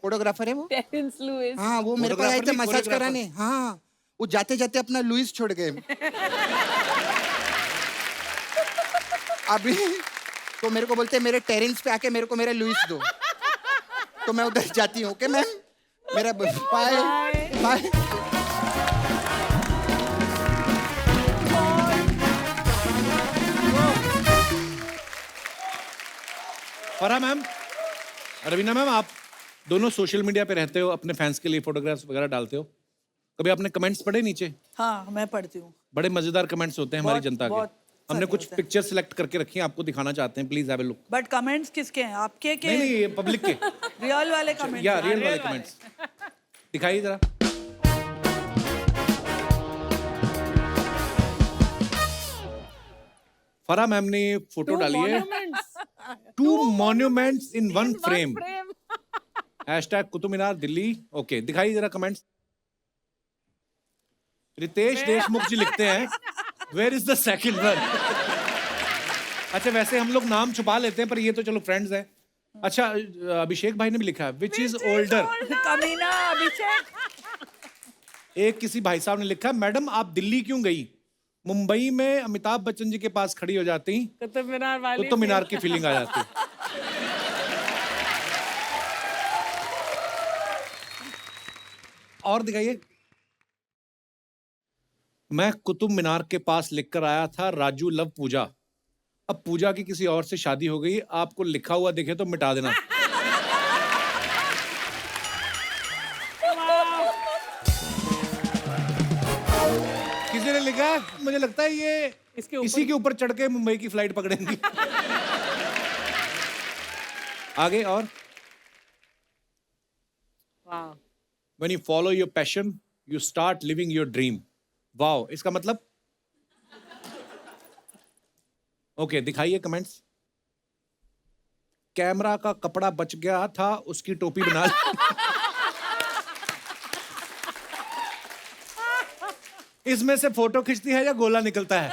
फोटोग्राफर है वो। Terence Lewis. हाँ वो मेरे पास आए थे मसाज कराने। हाँ वो जाते जाते अपना लुइस छोड़ गए। अभी तो मेरे को बोलते हैं मेरे टेरेंस पे आके मेरे को मेरा लुइस दो, तो मैं उधर जाती हूँ। ओके मैम, मेरा बाय बाय। फरा मैम, रवीना मैम, आप दोनों सोशल मीडिया पे रहते हो, अपने फैंस के लिए फोटोग्राफ्स वगैरह डालते हो, कभी आपने कमेंट्स पढ़े नीचे? हाँ मैं पढ़ती हूँ। बड़े मजेदार कमेंट्स होते हैं हमारी बहुत- जनता के। बहुत हमने सारे कुछ होते हैं। पिक्चर सिलेक्ट करके रखी हैं, आपको दिखाना चाहते हैं, please have a look. But comments किसके हैं, आपके के? नहीं नहीं, ये पब्लिक के रियल वाले कमेंट्स? या रियल वाले कमेंट्स दिखाइए जरा। फरा मैम ने फोटो डाली है, 2 monuments in 1 frame, hashtag Qutub Minar Delhi. Okay, दिखाइए जरा कमेंट्स। रितेश देशमुख जी लिखते हैं, where is the second one? अच्छा, वैसे हम लोग नाम छुपा लेते हैं, पर ये तो चलो फ्रेंड्स हैं। अच्छा, अभिषेक भाई ने भी लिखा है, विच इज ओल्डर। कमीना अभिषेक। एक किसी भाई साहब ने लिखा, मैडम आप दिल्ली क्यों गई? मुंबई में अमिताभ बच्चन जी के पास खड़ी हो जाती कुतुब मीनार वाली कुतुब मीनार की फीलिंग आ जाती। और दिखाइए। मैं कुतुब मीनार के पास लिखकर आया था राजू लव पूजा, अब पूजा की किसी और से शादी हो गई, आपको लिखा हुआ दिखे तो मिटा देना। किसी ने लिखा है, मुझे लगता है ये इसी के ऊपर चढ़ के मुंबई की फ्लाइट पकड़ेंगी। आगे और, वाह, when you follow your passion you start living your dream। Wow, इसका मतलब? ओके, दिखाइए कमेंट्स। कैमरा का कपड़ा बच गया था, उसकी टोपी बना ली। इसमें से फोटो खींचती है या गोला निकलता है?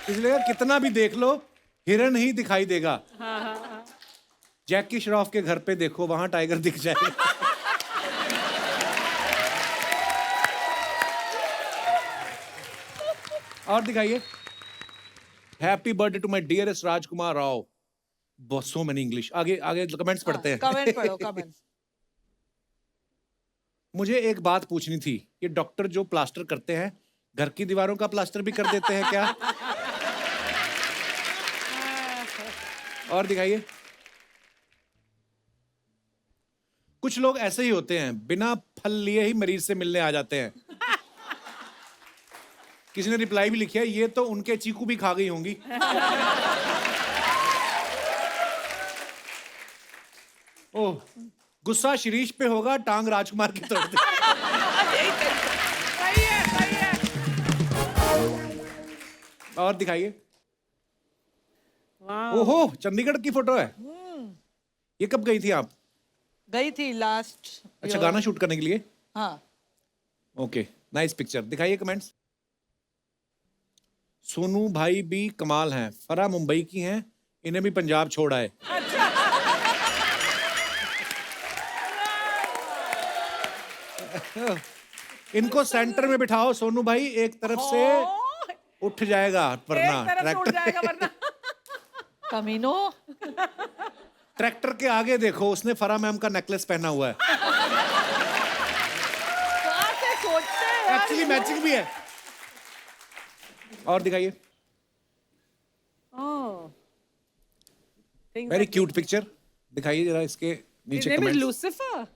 इसलिए कितना भी देख लो हिरन ही दिखाई देगा। जैकी श्रॉफ के घर पे देखो, वहां टाइगर दिख जाएगा। और दिखाइए। Happy birthday to my dearest Rajkumar Rao. बहुत सो मेनी इंग्लिश। आगे आगे कमेंट्स पढ़ते हैं। कमेंट पढ़ो, कमेंट। मुझे एक बात पूछनी थी, ये डॉक्टर जो प्लास्टर करते हैं, घर की दीवारों का प्लास्टर भी कर देते हैं क्या? और दिखाइए। कुछ लोग ऐसे ही होते हैं, बिना फल लिए ही मरीज से मिलने आ जाते हैं। किसी ने रिप्लाई भी लिखा है, ये तो उनके चीकू भी खा गई होंगी। ओह, गुस्सा शिरीष पे होगा, टांग राजकुमार की तोड़ दे। सही है, सही है। और दिखाइए। वाह, ओहो, चंडीगढ़ की फोटो है। ये कब गई थी आप? गई थी लास्ट। अच्छा, गाना शूट करने के लिए? हाँ। Okay, nice picture. दिखाइए कमेंट्स। सोनू भाई भी कमाल हैं, फरा मुंबई की हैं, इन्हें भी पंजाब छोड़ा है। इनको सेंटर में बिठाओ सोनू भाई, एक तरफ से उठ जाएगा वरना एक तरफ से उठ जाएगा वरना। कमीनो। ट्रैक्टर के आगे देखो, उसने फरा मैम का नेकलेस पहना हुआ है। कहाँ से सोचते हैं यार? एक्चुअली मैचिंग भी है। और दिखाइए, वेरी क्यूट पिक्चर। दिखाइए जरा इसके नीचे His name is comments. Lucifer.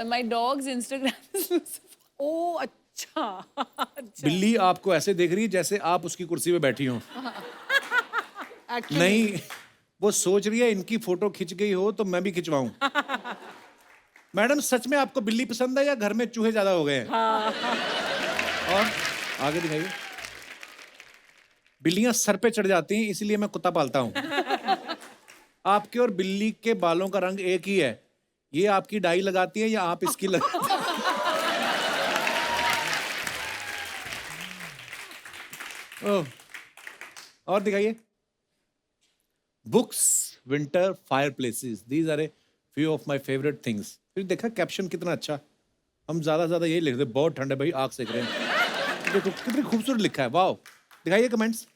My dog's Instagram is Lucifer. Oh, अच्छा। अच्छा। बिल्ली आपको ऐसे देख रही है जैसे आप उसकी कुर्सी पे बैठी हो। Actually, नहीं, वो सोच रही है इनकी फोटो खिंच गई हो तो मैं भी खिंचवाऊं। मैडम सच में आपको बिल्ली पसंद है या घर में चूहे ज्यादा हो गए हैं? और आगे दिखाइए। बिल्लियां सर पे चढ़ जाती हैं, इसीलिए मैं कुत्ता पालता हूं। आपके और बिल्ली के बालों का रंग एक ही है। ये आपकी डाई लगाती है या आप इसकी लगाती हैं? ओह, और दिखाइए। Books, winter, fireplaces, these are a few of my favourite things. फिर देखा कैप्शन कितना अच्छा। हम ज्यादा यही लिखते, बहुत ठंड है भाई, आग सेक रहे हैं। देखो कितनी खूबसूरत लिखा है, वाह। दिखाइए कमेंट्स।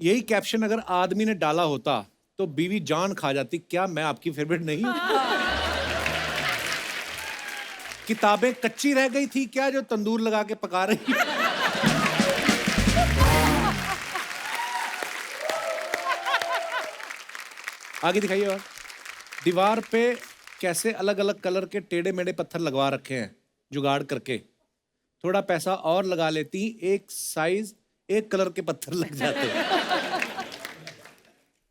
यही कैप्शन अगर आदमी ने डाला होता तो बीवी जान खा जाती। क्या मैं आपकी फेवरेट नहीं? किताबें कच्ची रह गई थी क्या, जो तंदूर लगा के पका रही? आगे दिखाइए। और दीवार पे कैसे अलग अलग कलर के टेढ़े मेढ़े पत्थर लगवा रखे हैं जुगाड़ करके। थोड़ा पैसा और लगा लेती, एक साइज एक कलर के पत्थर लग जाते।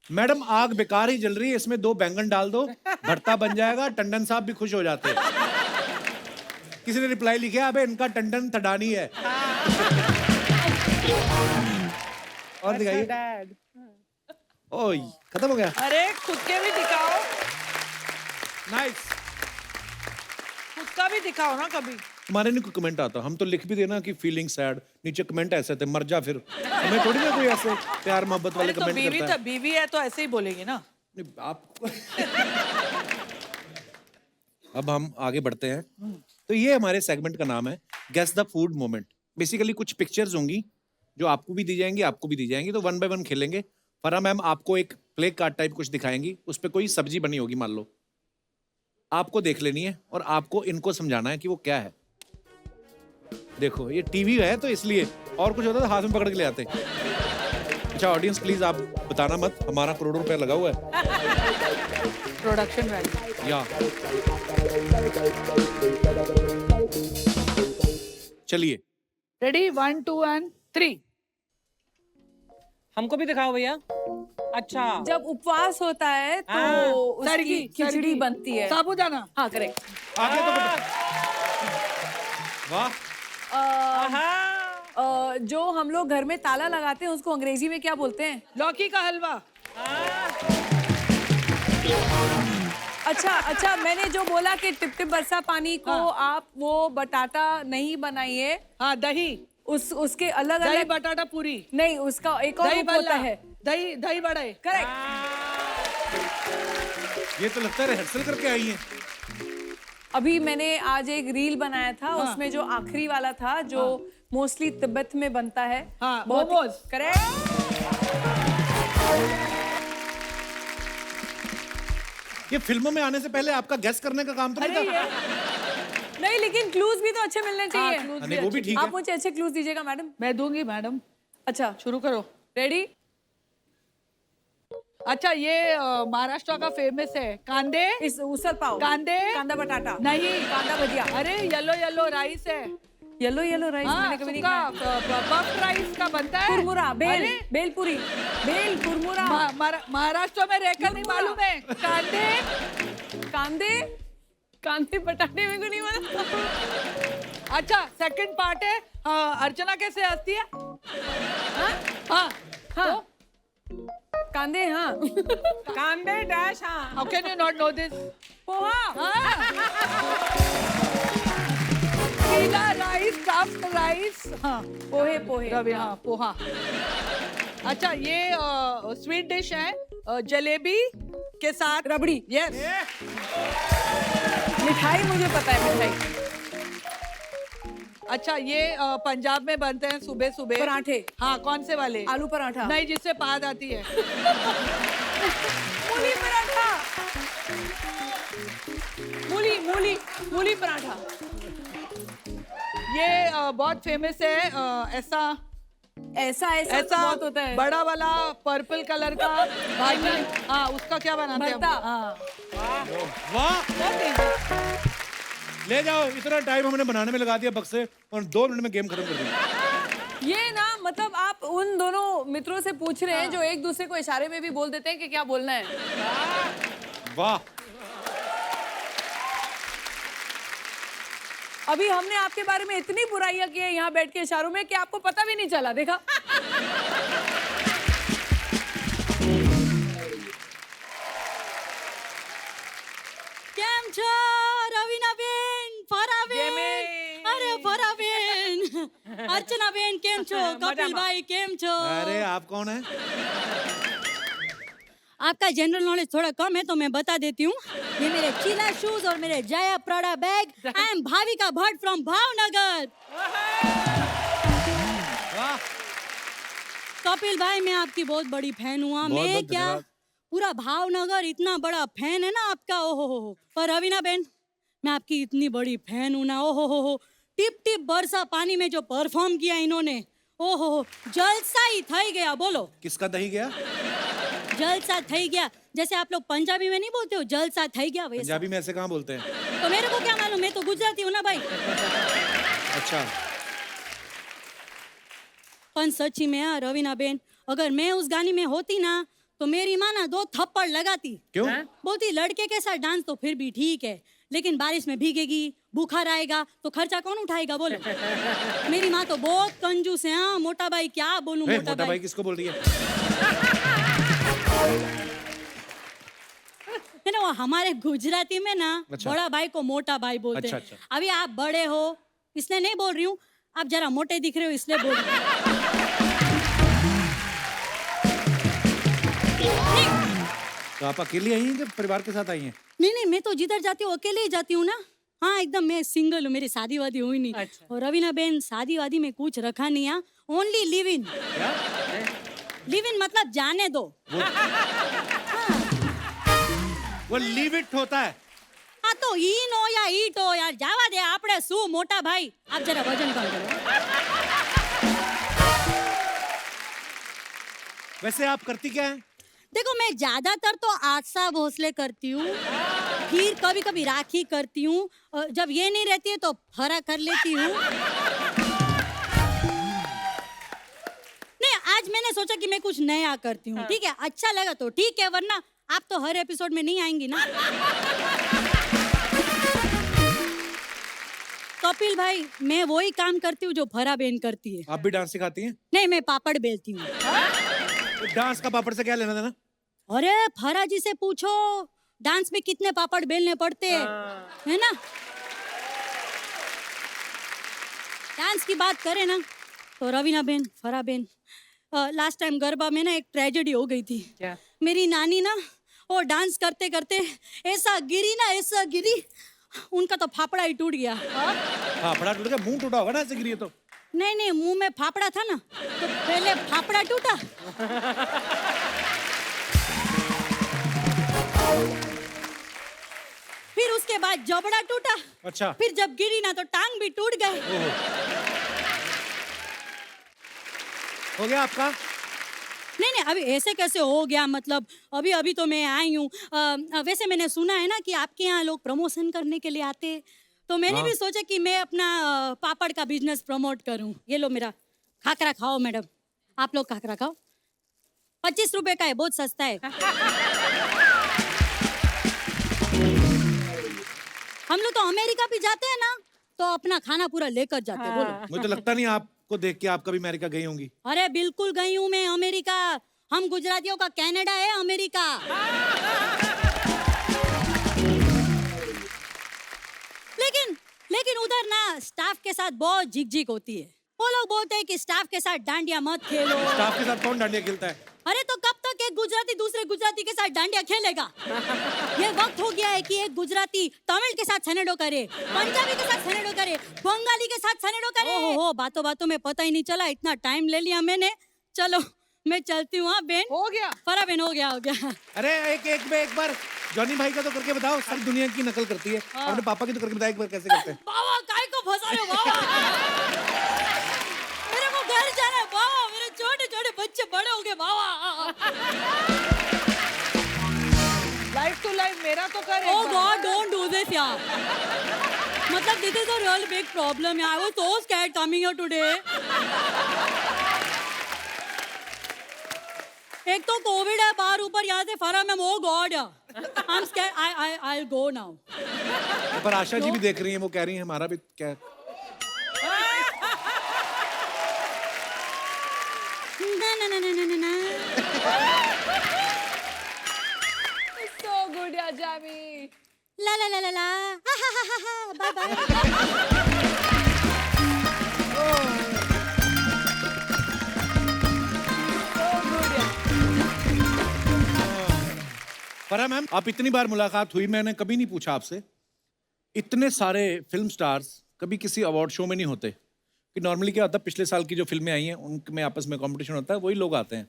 मैडम आग बेकार ही जल रही है, इसमें 2 बैंगन डाल दो, भरता बन जाएगा, टंडन साहब भी खुश हो जाते। किसी ने रिप्लाई लिखा, अबे इनका टंडन थडानी है। और दिखाइए। Dad. ओह, खत्म हो गया। अरे खुद के भी दिखाओ, नाइस। खुद का भी दिखाओ ना कभी। हमारे नहीं कोई कमेंट आता, हम तो लिख भी देना कि फीलिंग सैड, नीचे कमेंट ऐसे थे, मर जा फिर। हमें थोड़ी ना कोई ऐसे प्यार मोहब्बत वाले अरे तो कमेंट बीवी करता है। बीवी है तो ऐसे ही बोलेगी ना। नहीं, आप अब हम आगे बढ़ते हैं। तो ये हमारे सेगमेंट का नाम है guess the food moment. Basically कुछ पिक्चर्स होंगी जो आपको भी दी जाएंगी, आपको भी दी जाएंगी, तो 1 बाय 1 खेलेंगे। फरा मैम आपको एक प्ले कार्ड टाइप कुछ दिखाएंगी, उस पर कोई सब्जी बनी होगी मान लो, आपको देख लेनी है और आपको इनको समझाना है कि वो क्या है। देखो ये टीवी है तो इसलिए, और कुछ होता तो हाथ में पकड़ के ले आते। अच्छा ऑडियंस प्लीज आप बताना मत, हमारा करोड़ों रुपया लगा हुआ है। Production value. या चलिए रेडी 1 2 एंड 3। हमको भी दिखाओ भैया। अच्छा। जब उपवास होता है तो हाँ, उसकी खिचड़ी बनती है। साबूदाना। हाँ करेक्ट। आगे तो वाह। जो हम लोग घर में ताला लगाते हैं उसको अंग्रेजी में क्या बोलते हैं? लौकी का हलवा। अच्छा, मैंने जो बोला कि टिप टिप बरसा पानी को आप वो बटाटा नहीं बनाइए। हाँ दही। उसके अलग दही अलग बटाटा पूरी। नहीं, उसका एक और दही रूप होता बल्ला है। दही दही बड़े। करेक्ट। ये तो लगता है रिहर्सल करके आई है। अभी मैंने आज एक रील बनाया था, उसमें जो आखिरी वाला था जो मोस्टली तिब्बत में बनता है। हाँ, बहुत मोमोज। करेक्ट। ये फिल्मों में आने से पहले आपका गेस करने का काम तो नहीं था? नहीं, लेकिन क्लूज भी तो अच्छे मिलने चाहिए। clues नहीं, वो भी ठीक है। आप मुझे अच्छे क्लूज दीजिएगा मैडम। मैं दूंगी मैडम। अच्छा शुरू करो। रेडी। अच्छा ये महाराष्ट्र का फेमस है कांदे। इस उसल पाव, कांदे। कांदा बटाटा नहीं कांदा भजिया। अरे येलो येलो राइस है। येलो राइस हाँ, मैंने कभी नहीं खाया। पफ राइस का बनता है। कुरमुरा, बेल, अरे, बेलपुरी, बेल कुरमुरा। महाराष्ट्र में रहकर नहीं मालूम है। कांदे कांदे बटाटे मेरे को नहीं मालूम। अच्छा सेकंड पार्ट है अर्चना कैसे हंसती है। हाँ हाँ कांदे। हाँ कांदे डैश। हाँ। How can you not know this. Poha. Raveena rice, stuffed rice, हाँ पोहे पोहे रवि, हाँ पोहा। अच्छा ये स्वीट डिश है जलेबी के साथ रबड़ी। यस। मिठाई मुझे पता है, मिठाई। अच्छा ये पंजाब में बनते हैं सुबह सुबह पराठे। हाँ कौन से वाले? आलू पराठा। नहीं जिससे पाद आती है। मूली पराठा। मूली मूली मूली पराठा। ये बहुत फेमस है ऐसा ऐसा ऐसा तो बहुत होता है। बड़ा वाला पर्पल कलर का भाजी, हाँ उसका क्या बनाते हैं? भरता। हाँ वाह, ले जाओ। इतना टाइम हमने बनाने में लगा दिया बक्से, और 2 मिनट में गेम खत्म कर दी। ये ना मतलब आप उन दोनों मित्रों से पूछ रहे हैं जो एक दूसरे को इशारे में भी बोल देते हैं कि क्या बोलना है। वाह, अभी हमने आपके बारे में इतनी बुराइयां की है यहाँ बैठ के इशारों में कि आपको पता भी नहीं चला। देखा? કેમ છો રવીનાબેન, ફરાબેન? અરે ફરાબેન, અર્ચનાબેન કેમ છો? કપિલભાઈ કેમ છો? अरे आप कौन है? आपका जनरल नॉलेज थोड़ा कम है तो मैं बता देती हूँ। ये मेरे चीला शूज और मेरे Jaya Prada bag. I am Bhavika Bhatt from Bhavnagar. वाह, कपिल भाई मैं आपकी बहुत बड़ी फैन हुआ। बहुत मैं बहुत क्या धन्यवाद। पूरा भावनगर इतना बड़ा फैन है ना आपका। ओहो हो। पर रवीना बेन मैं आपकी इतनी बड़ी फैन हूँ ना। ओहो हो, टिप टिप बरसा पानी में जो परफॉर्म किया इन्होंने, ओहो हो, जलसा ही थई गया। बोलो किसका दही गया? जलसा थई गया। जैसे आप लोग पंजाबी में नहीं बोलते हो जलसा थई गया, वैसा। पंजाबी में ऐसे कहाँ बोलते हैं? तो मेरे को क्या मालूम, मैं तो गुजराती हूँ ना भाई। अच्छा, पर सच्ची में यार रवीना बेन, अगर मैं उस गाने में होती ना तो मेरी माँ ना 2 थप्पड़ लगाती। क्यों? बोलती लड़के के साथ डांस तो फिर भी ठीक है, लेकिन बारिश में भीगेगी, बुखार आएगा तो खर्चा कौन उठाएगा बोलो। मेरी माँ तो बहुत कंजूस है। हाँ मोटा भाई क्या बोलूं। ए, मोटा मोटा भाई भाई किसको बोल रही है? है ना, वो हमारे गुजराती में ना अच्छा। बड़ा भाई को मोटा भाई बोलते हैं। अच्छा। अभी आप बड़े हो इसलिए नहीं बोल रही हूँ, आप जरा मोटे दिख रहे हो इसलिए बोल रही हूँ। तो आप अकेली आई हैं कि परिवार के साथ आई हैं? नहीं मैं तो जिधर जाती हूँ अकेले ही जाती हूँ ना। हाँ एकदम मैं सिंगल हूँ, मेरी शादी वादी हुई नहीं। अच्छा। और रवीना बेन शादी वादी में कुछ रखा नहीं है, ओनली लिव इन। क्या? लिव इन मतलब जाने दो। वो लीव इट होता है। हाँ तो इन हो या ईट हो यार, जावा दे आपड़े शू मोटा भाई। आप जरा वजन कम करो। वैसे आप करती क्या है? देखो मैं ज्यादातर तो आशा भोसले करती हूँ, फिर कभी कभी राखी करती हूँ, जब ये नहीं रहती है तो फरा कर लेती हूँ। नहीं आज मैंने सोचा कि मैं कुछ नया करती हूँ। ठीक है, अच्छा लगा तो ठीक है, वरना आप तो हर एपिसोड में नहीं आएंगी ना। कपिल भाई मैं वही काम करती हूँ जो फरा बेन करती है। आप भी डांस सिखाती हैं? नहीं मैं पापड़ बेलती हूँ। तो डांस का पापड़ से क्या लेना देना? अरे फरा जी से पूछो डांस में कितने पापड़ बेलने पड़ते हैं, है ना। डांस की बात करें ना तो रवीना बेन, फरा बेन, लास्ट टाइम गरबा में ना एक ट्रेजेडी हो गई थी। क्या? मेरी नानी ना वो डांस करते करते ऐसा गिरी, उनका तो फाफड़ा ही टूट गया। फाफड़ा टूट गया? मुंह टूटा होगा ना ऐसे गिरी है तो। नहीं मुंह में फाफड़ा था ना तो पहले फाफड़ा टूटा। फिर उसके बाद जबड़ा टूटा। अच्छा। फिर जब गिरी ना तो टांग भी टूट गए। ओहो। हो गया आपका? नहीं अभी ऐसे कैसे हो गया, मतलब अभी तो मैं आई हूँ। वैसे मैंने सुना है ना कि आपके यहाँ लोग प्रमोशन करने के लिए आते हैं, तो मैंने भी सोचा कि मैं अपना पापड़ का बिजनेस प्रमोट करूँ। ये लो मेरा खाकरा खाओ मैडम, आप लोग खाकरा खाओ, 25 रुपए का है, बहुत सस्ता है। हम लोग तो अमेरिका भी जाते हैं ना तो अपना खाना पूरा लेकर जाते हैं। बोलो। मुझे तो लगता नहीं आपको देख के आप कभी अमेरिका गई होंगी। अरे बिल्कुल गई हूँ मैं अमेरिका। हम गुजरातियों का कनाडा है अमेरिका। लेकिन लेकिन उधर ना स्टाफ के साथ बहुत झिक होती है। वो लोग बोलते हैं कि स्टाफ के साथ डांडिया मत खेलो। स्टाफ के साथ कौन डांडिया खेलता है? अरे तो कब तक एक गुजराती दूसरे गुजराती के साथ डांडिया खेलेगा? ये वक्त हो गया है कि एक गुजराती तमिल के साथ सनेडो करे, पंजाबी के साथ सनेडो करे, बंगाली के साथ सनेडो करे। ओहो, बातों बातों में पता ही नहीं चला, इतना टाइम ले लिया मैंने। चलो मैं चलती हूँ। हाँ बेन, हो गया। फरा बेन, हो गया। अरे एक बार जॉनी भाई का तो करके बताओ। सब दुनिया की नकल करती है, अपने पापा की तो करके बताओ एक बार कैसे करते हैं। बाबा काय को फंसा रहे हो बाबा? मेरे को घर जाना है बाबा, मेरे छोटे छोटे बच्चे बड़े हो गए बाबा। लाइफ टू लाइफ मेरा तो कर। Oh God, don't do this यार। मतलब this is a real big problem यार। I was so scared coming here today। एक तो कोविड है बाहर, ऊपर यहाँ से फरा ma'am. Oh God, I'm scared। I'll go now। पर आशा जी भी देख रही हैं, वो कह रही हैं हमारा भी क्या। ना। So good, yeah, Jamie. ला। Bye bye। फरा मैम, आप इतनी बार मुलाकात हुई, मैंने कभी नहीं पूछा आपसे। इतने सारे फिल्म स्टार्स कभी किसी अवार्ड शो में नहीं होते कि नॉर्मली क्या होता है, पिछले साल की जो फिल्में आई हैं उनमें आपस में कंपटीशन होता है, वही लोग आते हैं।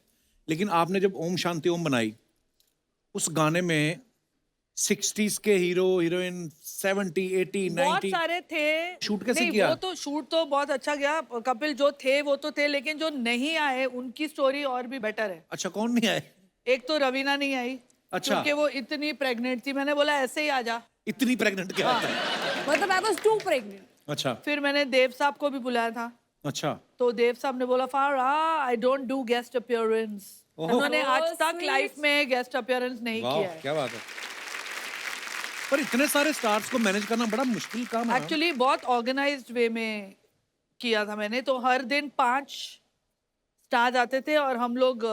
लेकिन आपने जब ओम शांति ओम बनाई, उस गाने में 60s के हीरो हीरोइन 70, 80, 90 बहुत सारे थे। शूट कैसे नहीं, किया? वो तो शूट तो बहुत अच्छा गया। कपिल जो थे वो तो थे, लेकिन जो नहीं आए उनकी स्टोरी और भी बेटर है। अच्छा, कौन नहीं आए? एक तो रवीना नहीं आई। अच्छा। क्योंकि वो इतनी प्रेग्नेंट थी, मैंने बोला ऐसे ही आ जा। इतनी प्रेग्नेंट क्या होता है? मतलब I was too pregnant. अच्छा फिर मैंने देव साहब को भी बुलाया था, अच्छा। तो देव साहब ने बोला फारा I don't do guest appearance. ओहो। उन्होंने आज Oh, तक sweet. लाइफ में गेस्ट अपीयरेंस नहीं वाह, किया है। क्या बात है। पर इतने सारे स्टार्स को मैनेज करना बड़ा मुश्किल काम है। एक्चुअली बहुत ऑर्गेनाइज्ड वे में किया था मैंने। तो हर दिन 5 स्टार्स आते थे और हम लोग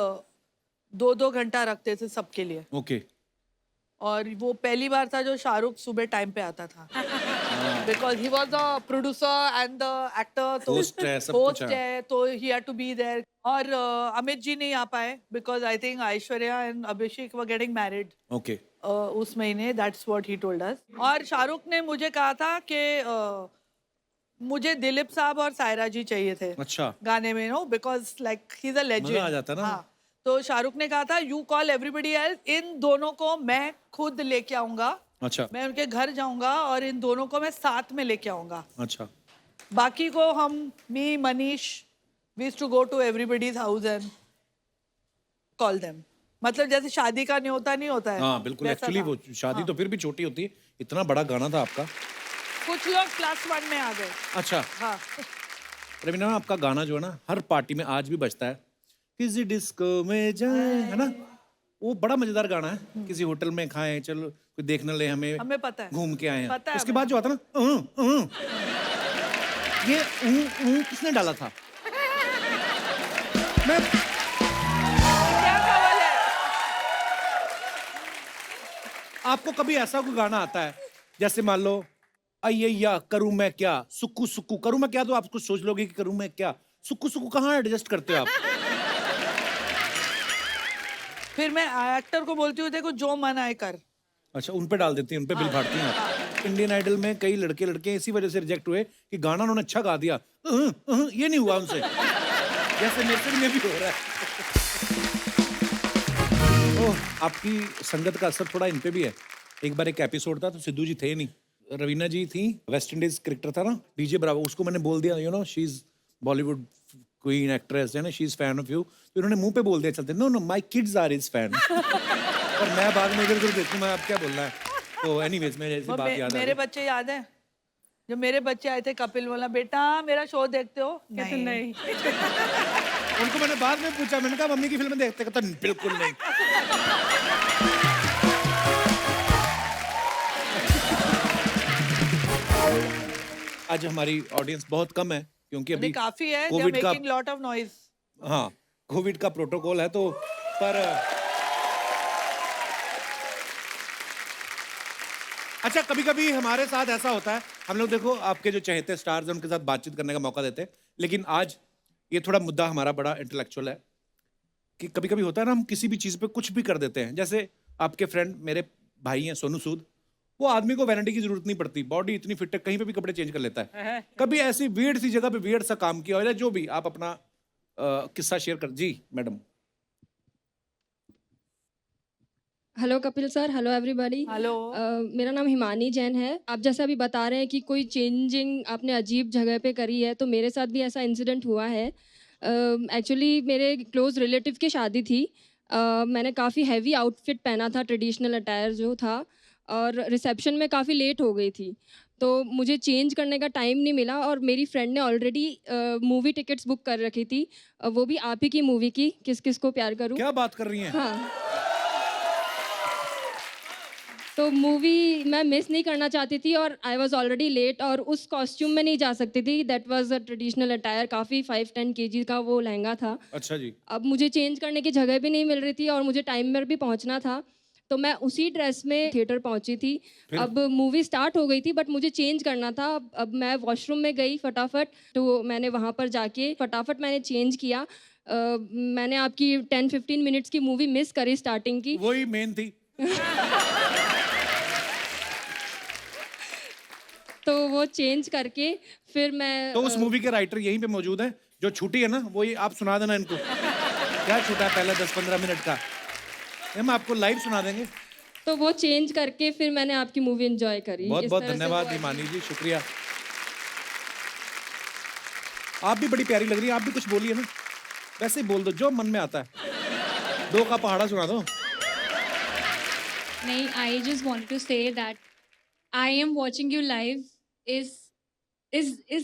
2-2 घंटा रखते थे सबके लिए। ओके। और वो पहली बार था जो शाहरुख सुबह टाइम पे आता था, because he was the producer and the actor. तो Host है, सब होस्ट कुछ है। है, तो he had to be there. और अमित जी नहीं आ पाए because I think Aishwarya and Abhishek were getting married okay. उस महीने। That's what he told us. और शाहरुख ने मुझे कहा था कि मुझे दिलीप साहब और सायरा जी चाहिए थे अच्छा। गाने में, no, because like he is a legend. मजा आ जाता ना। हाँ, तो शाहरुख ने कहा था यू कॉल एवरीबडी एल्स, इन दोनों को मैं खुद लेके आऊंगा। अच्छा मैं उनके घर जाऊंगा और इन दोनों को मैं साथ में लेके आऊंगा। अच्छा। बाकी को हम, me, Manish, we used to go to everybody's house and call them. मतलब जैसे शादी का न्योता नहीं होता है, हाँ बिल्कुल। वैसा एक्चुअली था। वो शादी तो फिर भी छोटी होती है, इतना बड़ा गाना था आपका। कुछ लोग +1 में आ गए। अच्छा हाँ, रवीना मैम, आपका गाना जो है ना हर पार्टी में आज भी बजता है, किसी डिस्को में जाए, है ना? वो बड़ा मजेदार गाना है। किसी होटल में खाएं, चलो कोई देख न ले हमें पता है, घूम के आए हैं। पता है उसके हमें। बाद जो आता ना ये किसने डाला था? मैं क्या सवाल है? आपको कभी ऐसा कोई गाना आता है जैसे मान लो अय्या करूं मैं क्या, सुक्कू सुक्कू करूं मैं क्या, तो आप कुछ सोच लोगे कि करूं मैं क्या, सुक्कू सुक्कू कहाँ एडजस्ट करते हो आप? फिर मैं एक्टर को बोलती हूँ देखो जो मन आए कर। अच्छा, उन पे डाल देती हैं, उन पे बिल फाड़ती हैं आप। इंडियन आइडल में कई लड़के लड़के इसी वजह से रिजेक्ट हुए कि गाना उन्होंने अच्छा गा दिया, ये नहीं हुआ उनसे, जैसे मेरे में भी हो रहा है। ओह, आपकी संगत का असर थोड़ा इन पे भी है। एक बार एक एपिसोड था तो सिद्धू जी थे नहीं, रवीना जी थी, वेस्ट इंडीज क्रिकेटर था ना डीजे ब्रावो, उसको मैंने बोल दिया you know she is Bollywood queen actress है ना, she is fan of you, तो इन्होंने मुंह पे बोल दिया चलते, no no my kids are his fan. और मैं बाद में इधर उधर देखूं मैं अब क्या बोलना है। तो एनीवेज मेरे ऐसी बात याद आ मेरे गई। बच्चे याद है जब मेरे बच्चे आए थे, कपिल बोला बेटा मेरा शो देखते हो? नहीं। उनको मैंने बाद में पूछा, मैंने कहा मम्मी की फिल्म देखते, कहता बिल्कुल नहीं। आज हमारी ऑडियंस बहुत कम है क्योंकि अभी काफी है, कोविड का, मेकिंग लॉट ऑफ नॉइज। हाँ कोविड का प्रोटोकॉल है, तो पर अच्छा, कभी कभी हमारे साथ ऐसा होता है, हम लोग देखो आपके जो चहेते स्टार्स हैं उनके साथ बातचीत करने का मौका देते हैं, लेकिन आज ये थोड़ा मुद्दा हमारा बड़ा इंटेलेक्चुअल है कि कभी कभी होता है ना, हम किसी भी चीज़ पे कुछ भी कर देते हैं। जैसे आपके फ्रेंड मेरे भाई हैं सोनू सूद, वो आदमी को वैनिटी की जरूरत नहीं पड़ती, बॉडी इतनी फिट है, कहीं पे भी कपड़े चेंज कर लेता है। कभी ऐसी वियर्ड सी जगह पे वियर्ड सा काम किया हो या जो भी, आप अपना किस्सा शेयर कर। जी madam. Hello Kapil sir, hello everybody. Hello. मेरा नाम हिमानी जैन है। आप जैसा अभी बता रहे हैं कि कोई चेंजिंग आपने अजीब जगह पे करी है, तो मेरे साथ भी ऐसा इंसिडेंट हुआ है। एक्चुअली मेरे क्लोज रिलेटिव की शादी थी। मैंने काफ़ी हैवी आउटफिट पहना था, ट्रेडिशनल अटायर जो था, और रिसेप्शन में काफ़ी लेट हो गई थी, तो मुझे चेंज करने का टाइम नहीं मिला। और मेरी फ्रेंड ने ऑलरेडी मूवी टिकट्स बुक कर रखी थी, वो भी आप ही की मूवी की, किस किस को प्यार करूं। क्या बात कर रही हैं? हाँ, तो मूवी मैं मिस नहीं करना चाहती थी और आई वॉज ऑलरेडी लेट, और उस कॉस्ट्यूम में नहीं जा सकती थी। That was a traditional attire, काफ़ी 5-10 kg का वो लहंगा था। अच्छा जी। अब मुझे चेंज करने की जगह भी नहीं मिल रही थी और मुझे टाइम पर भी पहुंचना था, तो मैं उसी ड्रेस में थिएटर पहुंची थी। अब मूवी स्टार्ट हो गई थी बट मुझे चेंज करना था। अब मैं वॉशरूम में गई फटाफट, तो मैंने वहाँ पर जाके फटाफट मैंने चेंज किया। मैंने आपकी 10-15 मिनट्स की मूवी मिस करी स्टार्टिंग की। वही मेन थी। तो वो चेंज करके फिर मैं तो उस मूवी के राइटर यहीं पे मौजूद हैं, जो छूटी है ना, वो ये आप सुना देना इनको। क्या छूटा है पहले 10-15 मिनट का, हम आपको लाइव सुना देंगे। तो वो चेंज करके फिर मैंने आपकी मूवी एंजॉय करी। बहुत इस बहुत तरह से धन्यवाद वो- हिमानी जी, शुक्रिया। आप भी बड़ी प्यारी लग रही है, आप भी कुछ बोलिए ना, वैसे ही बोल दो जो मन में आता है। 2 का पहाड़ा सुना दो। नहीं, I just wanted to say that I am watching you live is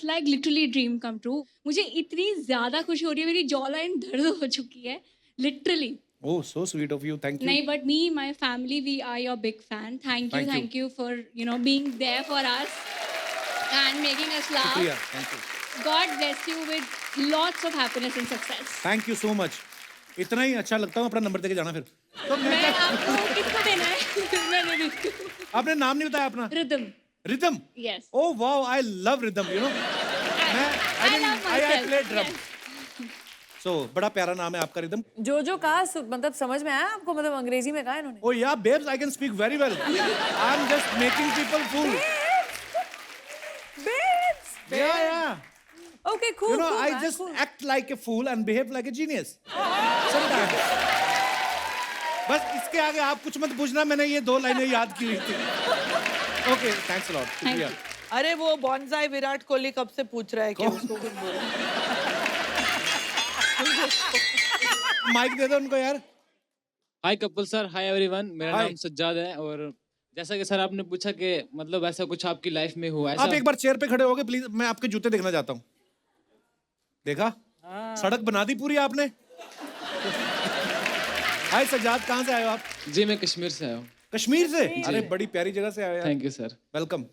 like literally dream come true. मुझे इतनी ज़्यादा खुशी हो रही है, मेरी जॉ लाइन दर्द हो चुकी है literally. Oh so sweet of you, thank you. नहीं, but me, my family, we are your big fan. Thank you for being there for us and making us शुक्रिया, laugh. Thank you. God bless you with lots of happiness and success. Thank you so much. इतना ही अच्छा लगता हूँ, अपना number देके जाना फिर। तो मैं मैं आपको किसको देना है? मैं दे देती हूँ। आपने नाम नहीं बताया अपना। Rhythm. Rhythm. Yes. Oh wow, I love rhythm, you know. मैं I love I myself. Play drum. Yes. सो बड़ा प्यारा नाम है आपका, रिदम। जो कहा मतलब समझ में आया आपको, मतलब अंग्रेजी में कहा इन्होंने। Oh yeah, babes, I can speak very well. I'm just making people fool. Babes! Yeah, yeah. Okay, cool. You know, cool, I man, just cool. act like a fool and behave like a genius. Sometimes. बस इसके आगे आप कुछ मत पूछना, मैंने ये 2 लाइनें याद की हुई थी। Okay, thanks a lot. शुक्रिया। अरे वो बॉन्साई विराट कोहली कब से पूछ रहा है कि उसको कुछ बोलो। माइक दे दो उनको यार। हाय कपिल सर, हाय एवरीवन। मेरा Hi. नाम सज्जाद है, और जैसा कि सर आपने पूछा कि मतलब ऐसा कुछ आपकी लाइफ में हुआ आप ऐसा। एक बार चेयर पे खड़े होगे प्लीज, मैं आपके जूते देखना चाहता हूँ। देखा, सड़क बना दी पूरी आपने। हाय सज्जाद, कहाँ से आए हो आप? जी मैं कश्मीर से आया हूँ। कश्मीर से? अरे बड़ी प्यारी जगह से आए हो यार। Thank you sir. वेलकम।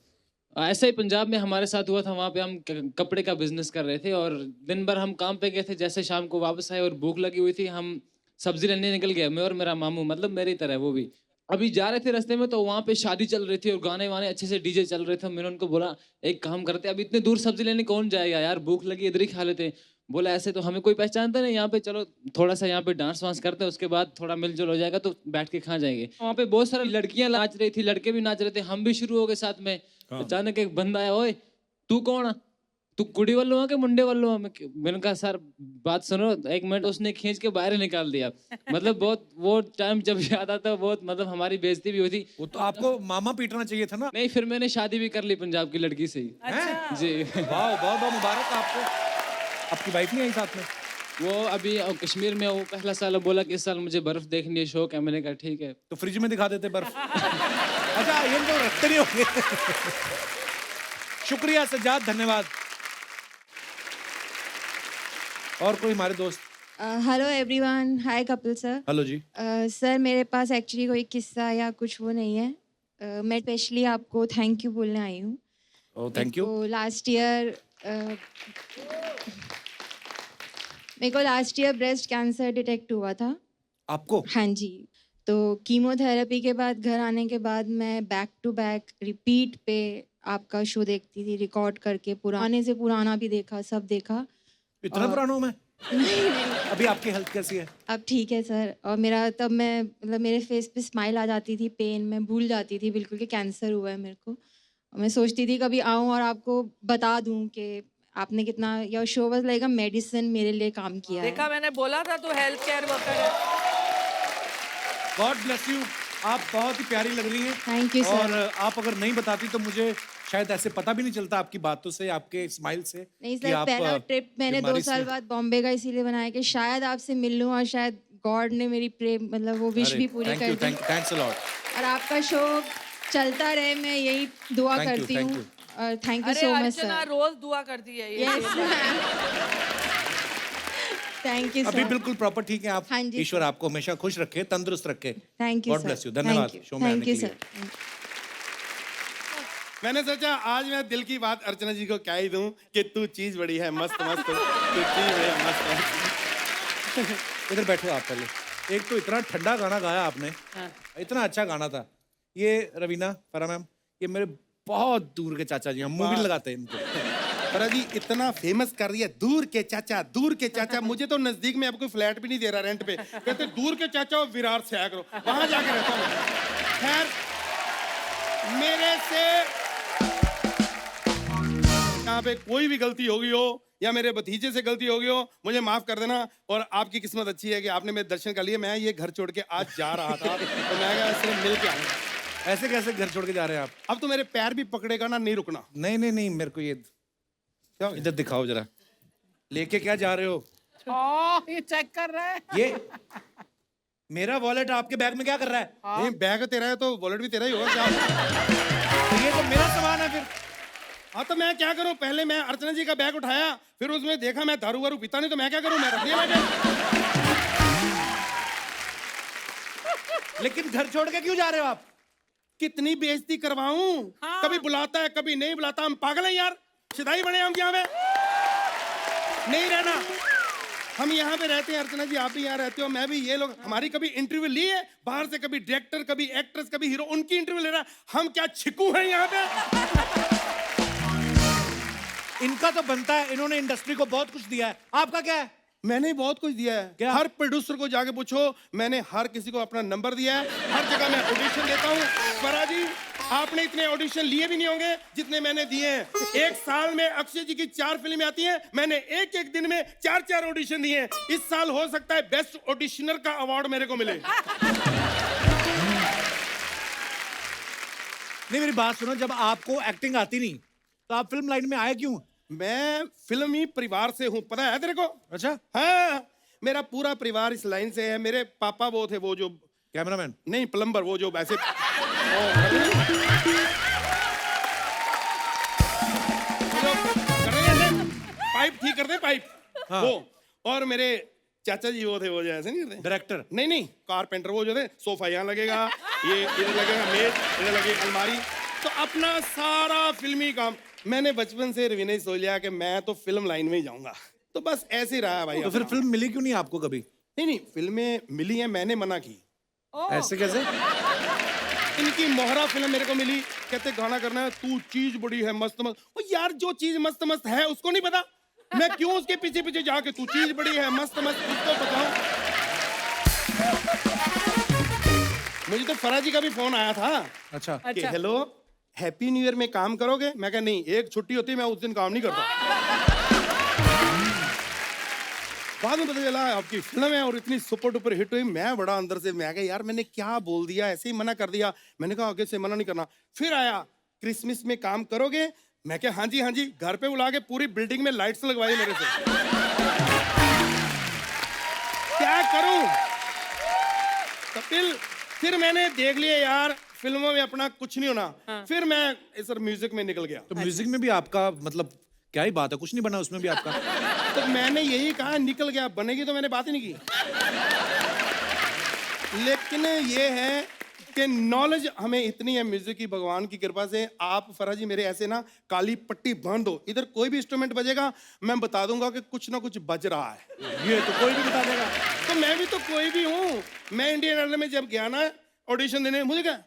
ऐसा ही पंजाब में हमारे साथ हुआ था। वहाँ पे हम कपड़े का बिजनेस कर रहे थे और दिन भर हम काम पे गए थे। जैसे शाम को वापस आए और भूख लगी हुई थी, हम सब्जी लेने निकल गए, मैं और मेरा मामू, मतलब मेरी तरह वो भी। अभी जा रहे थे रास्ते में, तो वहाँ पे शादी चल रही थी और गाने वाने अच्छे से डीजे चल रहे थे। मैंने उनको बोला एक काम करते, अब इतने दूर सब्जी लेने कौन जाएगा यार, भूख लगी, इधर ही खा लेते। बोला ऐसे तो हमें कोई पहचानता नहीं यहाँ पे, चलो थोड़ा सा यहाँ पे डांस वांस करते हैं, उसके बाद थोड़ा मिलजुल हो जाएगा तो बैठ के खा जाएंगे। वहाँ पे बहुत सारी लड़कियां नाच रही थी, लड़के भी नाच रहे थे, हम भी शुरू हो गए साथ में। अचानक एक बंदा आया, ओए तू कौन है, तू कुड़ी वालों है कि मुंडे वालों है? मैंने कहा सर बात सुनो, 1 मिनट। उसने खींच के बाहर ही निकाल दिया। मतलब बहुत वो टाइम जब याद आता, बहुत मतलब हमारी बेइज्जती भी हुई थी। वो तो आपको मामा पीटना चाहिए था ना। नहीं, फिर मैंने शादी भी कर ली पंजाब की लड़की से ही। हैं? जी। वाह, बहुत बहुत मुबारक आपको। आपकी वाइफ नहीं आई साथ में? वो अभी कश्मीर में, वो पहला साल बोला कि इस साल मुझे बर्फ देखनी है, शौक है। मैंने कहा ठीक है। तो फ्रिज में दिखा देते बर्फ। अच्छा, ये तो रखते नहीं होंगे। शुक्रिया सज्जाद, धन्यवाद। और कोई हमारे दोस्त? हेलो एवरीवन, हाय कपिल सर। हेलो जी। सर मेरे पास एक्चुअली कोई किस्सा या कुछ वो नहीं है। मैं स्पेशली आपको थैंक यू बोलने आई हूँ। Oh thank you. मेरे को last year breast cancer detect हुआ था। आपको? हाँ जी। तो कीमोथेरेपी के बाद घर आने के बाद मैं बैक टू बैक रिपीट पे आपका शो देखती थी, रिकॉर्ड करके पुराने से पुराना भी देखा, सब देखा। इतना पुराना हूँ मैं? नहीं नहीं, अभी आपकी हेल्थ कैसी है? अब ठीक है सर। और मेरा तब मैं मतलब मेरे फेस पे स्माइल आ जाती थी, पेन मैं भूल जाती थी बिल्कुल कि कैंसर हुआ है मेरे को। और मैं सोचती थी कभी आऊँ और आपको बता दूँ कि आपने कितना, your show was like a medicine मेरे लिए काम किया है। देखा, मैंने बोला था तो हेल्थ केयर वर्कर है। God bless you. आप बहुत ही प्यारी लग रही हैं। थैंक यू और सर। आप अगर नहीं बताती तो मुझे शायद ऐसे पता भी नहीं चलता आपकी बातों से, आपके स्माइल से नहीं कि सर, आप पहला ट्रिप मैंने 2 बीमारी साल से- बाद बॉम्बे का इसीलिए बनाया कि शायद आपसे मिल लूँ और शायद गॉड ने मेरी प्रेम मतलब वो विश अरे, भी पूरी thank कर you, the. thanks a lot। और आपका शो चलता रहे, मैं यही दुआ Thank you, करती thank हूँ। you। और थैंक यू अरे सो मच अर्चना सर। रोज दुआ करती है ये। यस थैंक यू अभी सर। बिल्कुल प्रॉपर ठीक है आप। हाँ जी, ईश्वर सर। आपको हमेशा खुश रखे, तंदुरुस्त रखे। Thank you God sir. Bless you. धन्यवाद शो में आने थैंक के यू लिए। सर। मैंने सोचा आज मैं दिल की बात अर्चना जी को क्या ही दूं कि तू चीज बड़ी है मस्त मस्त, तू चीज बड़ी है मस्त मस्त। इधर बैठो आप पहले। एक तो इतना ठंडा गाना गाया आपने, इतना अच्छा गाना था। ये रवीना फरा मैम, ये मेरे बहुत दूर के चाचा जी, हम मूवी लगाते हैं इनको। पर जी इतना फेमस कर रही है, दूर के चाचा, दूर के चाचा। मुझे तो नजदीक में अब कोई फ्लैट भी नहीं दे रहा रेंट पे। कहते दूर के चाचा और विरार से आया करो, वहां जाके रहता हूँ। खैर मेरे से यहाँ पे कोई भी गलती होगी हो या मेरे भतीजे से गलती होगी हो, मुझे माफ कर देना। और आपकी किस्मत अच्छी है कि आपने मेरे दर्शन कर लिए। मैं ये घर छोड़ के आज जा रहा था तो मैं क्या सिर्फ मिल के आऊंगा। ऐसे कैसे घर छोड़ के जा रहे हैं आप? अब तो मेरे पैर भी पकड़ेगा ना, नहीं रुकना। नहीं नहीं नहीं, मेरे को ये क्या हो गया? इधर दिखाओ जरा, लेके क्या जा रहे हो? ये चेक कर रहा है। ये मेरा वॉलेट आपके बैग में क्या कर रहा है? नहीं बैग तेरा है तो वॉलेट भी तेरा ही होगा क्या? तो ये तो मेरा सामान है फिर। हाँ तो मैं क्या करूं? पहले मैं अर्चना जी का बैग उठाया, फिर उसमें देखा मैं दारू वारू पीता नहीं, तो मैं क्या करूं? मैं रख दिया बैग। लेकिन घर छोड़ के क्यों जा रहे हो आप? कितनी बेइज्जती करवाऊं? कभी बुलाता है कभी नहीं बुलाता। हम पागल हैं यार, शिदाई बने हम यहाँ पे। नहीं रहना, हम यहाँ पे रहते हैं। अर्चना जी आप भी यहाँ रहते हो, मैं भी। ये लोग हमारी कभी इंटरव्यू ली है बाहर से? कभी डायरेक्टर, कभी एक्ट्रेस, कभी हीरो, उनकी इंटरव्यू ले रहा है। हम क्या छिकू हैं यहाँ पे? इनका तो बनता है, इन्होंने इंडस्ट्री को बहुत कुछ दिया है। आपका क्या है? मैंने बहुत कुछ दिया है। क्या? हर प्रोड्यूसर को जाके पूछो, मैंने हर किसी को अपना नंबर दिया है। हर जगह मैं ऑडिशन देता हूँ। फरा जी आपने इतने ऑडिशन लिए भी नहीं होंगे जितने मैंने दिए हैं। एक साल में अक्षय जी की 4 फिल्में आती हैं, मैंने एक एक दिन में 4-4 ऑडिशन दिए हैं। इस साल हो सकता है बेस्ट ऑडिशनर का अवार्ड मेरे को मिले। नहीं मेरी बात सुनो, जब आपको एक्टिंग आती नहीं तो आप फिल्म लाइन में आए क्यों? मैं फिल्मी परिवार से हूँ, पता है तेरे को? अच्छा। हाँ मेरा पूरा परिवार इस लाइन से है। मेरे पापा वो थे, वो जो कैमरामैन? नहीं प्लम्बर, वो जो वैसे पाइप ठीक करते पाइप। हाँ। वो और मेरे चाचा जी वो थे, वो जो ऐसे नहीं करते डायरेक्टर? नहीं नहीं कारपेंटर, वो जो थे सोफा यहाँ लगेगा, ये इधर लगेगा मेज, इधर लगेगी अलमारी। तो अपना सारा फिल्मी काम मैंने बचपन से रवीना सोच लिया कि मैं तो फिल्म लाइन में ही जाऊंगा। तो बस ऐसे ही रहा भाई। तो फिर फिल्म मिली क्यों नहीं आपको कभी? नहीं नहीं फिल्में मिली हैं, मैंने मना की। ऐसे कैसे? इनकी मोहरा फिल्म मेरे को मिली, कहते गाना करना है, तू चीज बड़ी है मस्त मस्त। ओ यार जो चीज मस्त मस्त है उसको नहीं पता, मैं क्यों उसके पीछे पीछे जाके तू चीज बड़ी है मस्त मस्त उसको बताऊं? मुझे तो फरा जी का भी फोन आया था। अच्छा। कि हेलो हैप्पी न्यू ईयर में काम करोगे? मैं कहा नहीं, एक छुट्टी होती है मैं उस दिन काम नहीं करता। बाद में पता चला आपकी फिल्म है और इतनी सुपर डुपर हिट हुई। मैं बड़ा अंदर से, मैं कहा यार मैंने क्या बोल दिया, ऐसे ही मना कर दिया। मैंने कहा आगे से मना नहीं करना। फिर आया क्रिसमस में काम करोगे? मैं कहा हाँ जी, घर पे बुला के पूरी बिल्डिंग में लाइट्स लगवाई मेरे से। क्या करूं कपिल? फिर मैंने देख लिया यार फिल्मों में अपना कुछ नहीं होना। फिर मैं सर म्यूजिक में निकल गया। तो म्यूजिक में भी आपका मतलब क्या ही बात है, कुछ नहीं बना उसमें भी आपका? तो मैंने यही कहा निकल गया, बनेगी तो मैंने बात ही नहीं की। लेकिन ये है कि नॉलेज हमें इतनी है म्यूजिक की, भगवान की कृपा से। आप फरा जी मेरे ऐसे ना काली पट्टी बांध दो, इधर कोई भी इंस्ट्रूमेंट बजेगा मैं बता दूंगा कि कुछ ना कुछ बज रहा है। ये तो कोई भी बता देगा। तो मैं भी तो कोई भी हूँ। मैं इंडियन आइडल में जब गया ना ऑडिशन देने, मुझे क्या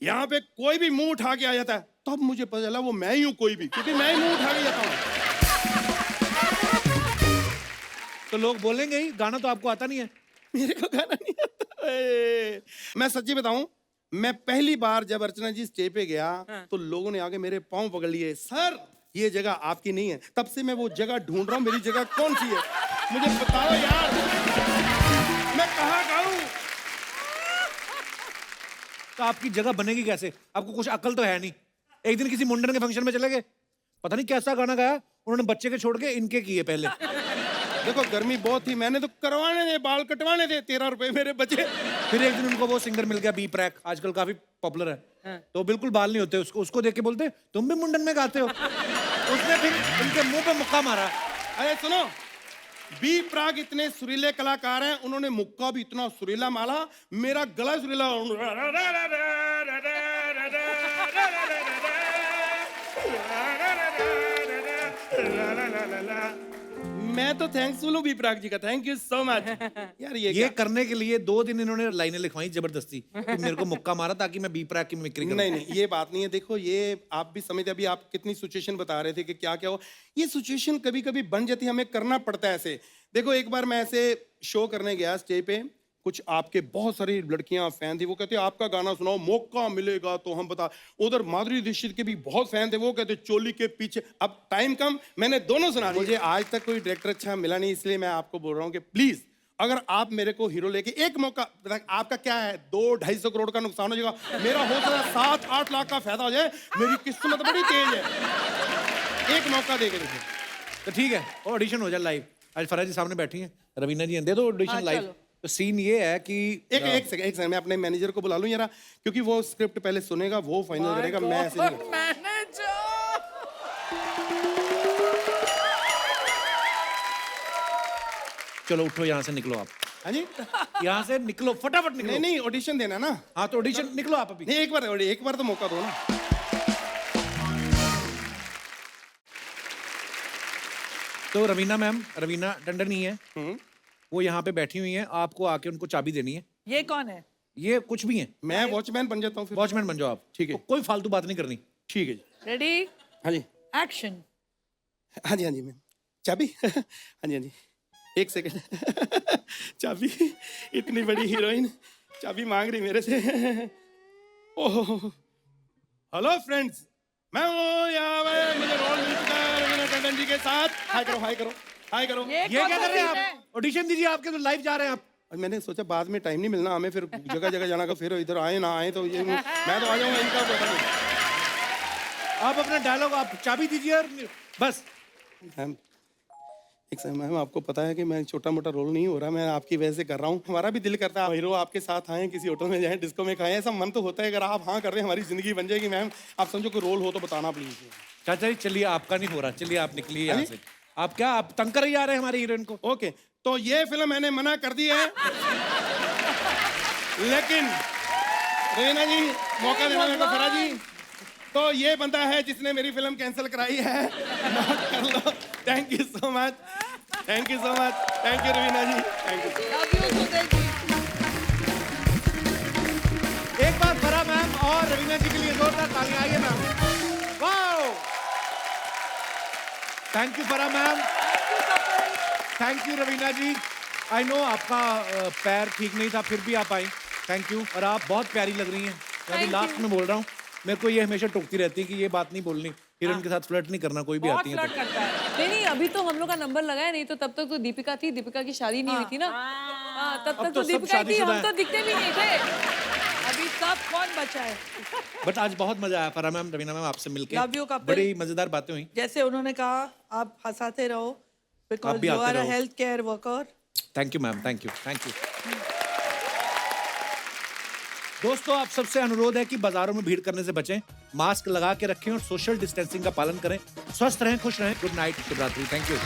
यहाँ पे कोई भी मुंह उठा के आ जाता है, तब मुझे पता चला वो मैं ही हूँ कोई भी, क्योंकि मैं ही मुंह उठा के जाता हूँ। तो लोग बोलेंगे ही, गाना तो आपको आता नहीं है। मेरे को गाना नहीं आता। मैं सच्ची बताऊं, मैं पहली बार जब अर्चना जी स्टेज पे गया तो लोगों ने आके मेरे पांव पकड़ लिए, सर ये जगह आपकी नहीं है। तब से मैं वो जगह ढूंढ रहा हूँ, मेरी जगह कौन सी है, मुझे बताओ यार, मैं कहाँ गाऊं? तो आपकी जगह बनेगी कैसे? आपको कुछ अकल तो है नहीं। एक दिन किसी मुंडन के फंक्शन में चले गए, पता नहीं कैसा गाना गाया, उन्होंने बच्चे के छोड़ के इनके किए पहले। देखो गर्मी बहुत थी, मैंने तो करवाने थे, बाल कटवाने थे, 13 रुपए मेरे बचे। फिर एक दिन उनको वो सिंगर मिल गया बी प्रैक, आजकल काफी पॉपुलर है। तो बिल्कुल बाल नहीं होते, उसको देख के बोलते तुम भी मुंडन में गाते हो। उसने फिर उनके मुंह पे मुक्का मारा। अरे सुनो, बी प्राग इतने सुरीले कलाकार हैं, उन्होंने मुक्का भी इतना सुरीला मारा, मेरा गला सुरीला। मैं तो थैंकफुल हूँ बी प्राग जी का, थैंक यू सो मच यार। ये करने के लिए 2 दिन इन्होंने लाइनें लिखवाई जबरदस्ती कि मेरे को मुक्का मारा ताकि मैं बी प्रैक की मिमिक्री करूं। नहीं, ये बात नहीं है। देखो ये आप भी समझते, अभी आप कितनी सिचुएशन बता रहे थे कि क्या क्या हो, ये सिचुएशन कभी कभी बन जाती है, हमें करना पड़ता है ऐसे। देखो एक बार मैं ऐसे शो करने गया स्टेज पे, कुछ आपके बहुत सारी लड़कियां फैन थी, वो कहते आपका गाना सुनाओ, मौका मिलेगा तो हम बता। उधर माधुरी दीक्षित के भी बहुत फैन थे, वो कहते चोली के पीछे। अब टाइम कम, मैंने दोनों सुना दिए। मुझे आज तक कोई डायरेक्टर अच्छा मिला नहीं, इसलिए मैं आपको बोल रहा हूँ कि प्लीज अगर आप मेरे को हीरो लेके एक मौका, आपका क्या है 200-250 करोड़ का नुकसान हो जाएगा, मेरा हो सकता है 7-8 लाख का फायदा हो जाए, मेरी किस्मत बड़ी तेज है। एक मौका दे के देखिए। तो ठीक है, ऑडिशन हो जाए लाइव। आज फराज जी सामने बैठी हैं, रवीना जी दे दो ऑडिशन लाइव। तो सीन ये है कि एक सेकंड मैं अपने मैनेजर को बुला लूं जरा, क्योंकि वो स्क्रिप्ट पहले सुनेगा, वो फाइनल करेगा, मैं ऐसे नहीं। चलो उठो, यहाँ से निकलो आप। हाँ जी, यहाँ से निकलो, फटाफट निकलो। नहीं ऑडिशन देना ना। हाँ तो ऑडिशन निकलो आप अभी। नहीं एक बार तो मौका दो ना। तो रवीना टंडन ही है, वो यहाँ पे बैठी हुई हैं, आपको आके उनको चाबी देनी है। ये कौन है? ये कुछ भी है। मैं वॉचमैन बन जाता हूँ फिर। वॉचमैन बन जाओ आप, ठीक है। कोई फालतू बात नहीं करनी। ठीक है जी। रेडी? हाँ जी। एक्शन। हाँ जी मैम। चाबी? हाँ जी एक सेकंड। चाबी? इतनी बड़ी हीरोइन चाबी मांग रही मेरे से। ओह हेलो फ्रेंड्स, मैं यहाँ मुझे रोल मिल चुका है रवीना टंडन जी के साथ। हाय करो। ये क्या कर रहे हैं आप? ऑडिशन दीजिए, आपके तो लाइव जा रहे हैं आप। मैंने सोचा बाद में टाइम नहीं मिलना हमें, फिर जगह जाना का, फिर इधर आए ना आए तो ये मैं तो आ जाऊंगा, इनका पता नहीं। आप अपना डायलॉग आप चाबी दीजिए और बस। मैम एक सेकंड मैम, आपको पता है कि मैं छोटा मोटा रोल नहीं हो रहा, मैं आपकी वजह से कर रहा हूँ। हमारा भी दिल करता है हीरो आपके साथ आए, किसी होटल में जाएं, डिस्को में खाएं, ऐसा मन तो होता है। अगर आप हाँ कर रहे हैं हमारी जिंदगी बन जाएगी। मैम आप समझो कोई रोल हो तो बताना प्लीज। चाचा जी चलिए, आपका नहीं हो रहा, चलिए आप निकलिए यहाँ से। आप क्या आप तंग कर ही जा रहे हैं हमारी हीरोइन को? ओके, तो ये फिल्म मैंने मना कर दी है, लेकिन रवीना जी मौका देना मेरे को। फरा जी, तो ये बंदा है जिसने मेरी फिल्म कैंसिल कराई है, माफ कर लो। Thank you so much, thank you Raveena ji, thank you. एक बार फरा मैम और रवीना जी के लिए जोरदार तालियां। आइए ma'am. Wow, thank you Farah ma'am, thank you Raveena ji. I know आपका पैर ठीक नहीं था, फिर भी आप आई, थैंक यू। और आप बहुत प्यारी लग रही हैं। मैं अभी लास्ट में बोल रहा हूँ, मेरे को ये हमेशा टोकती रहती है कि ये बात नहीं बोलनी, हीरोइन के साथ फ्लर्ट नहीं करना, कोई भी आती है तो। नहीं अभी तो हम लोग का नंबर लगा है, नहीं तो तब तक तो दीपिका थी, दीपिका की शादी नहीं हुई थी ना। तब तक तो दीपिका थी, हम तो दिखते भी नहीं थे। अभी सब कौन बचा है? बट आज बहुत मजा आया फरा मैम, रवीना मैम आपसे मिलके। Love you, couple. बड़ी मजेदार बातें हुई। जैसे उन्होंने कहा, आप हंसाते रहो, because you are a health care worker. Thank you ma'am, thank you. दोस्तों आप सबसे अनुरोध है कि बाजारों में भीड़ करने से बचें, मास्क लगा के रखें और सोशल डिस्टेंसिंग का पालन करें। स्वस्थ रहें, खुश रहें। गुड नाइट, शुभ रात्रि। Thank you.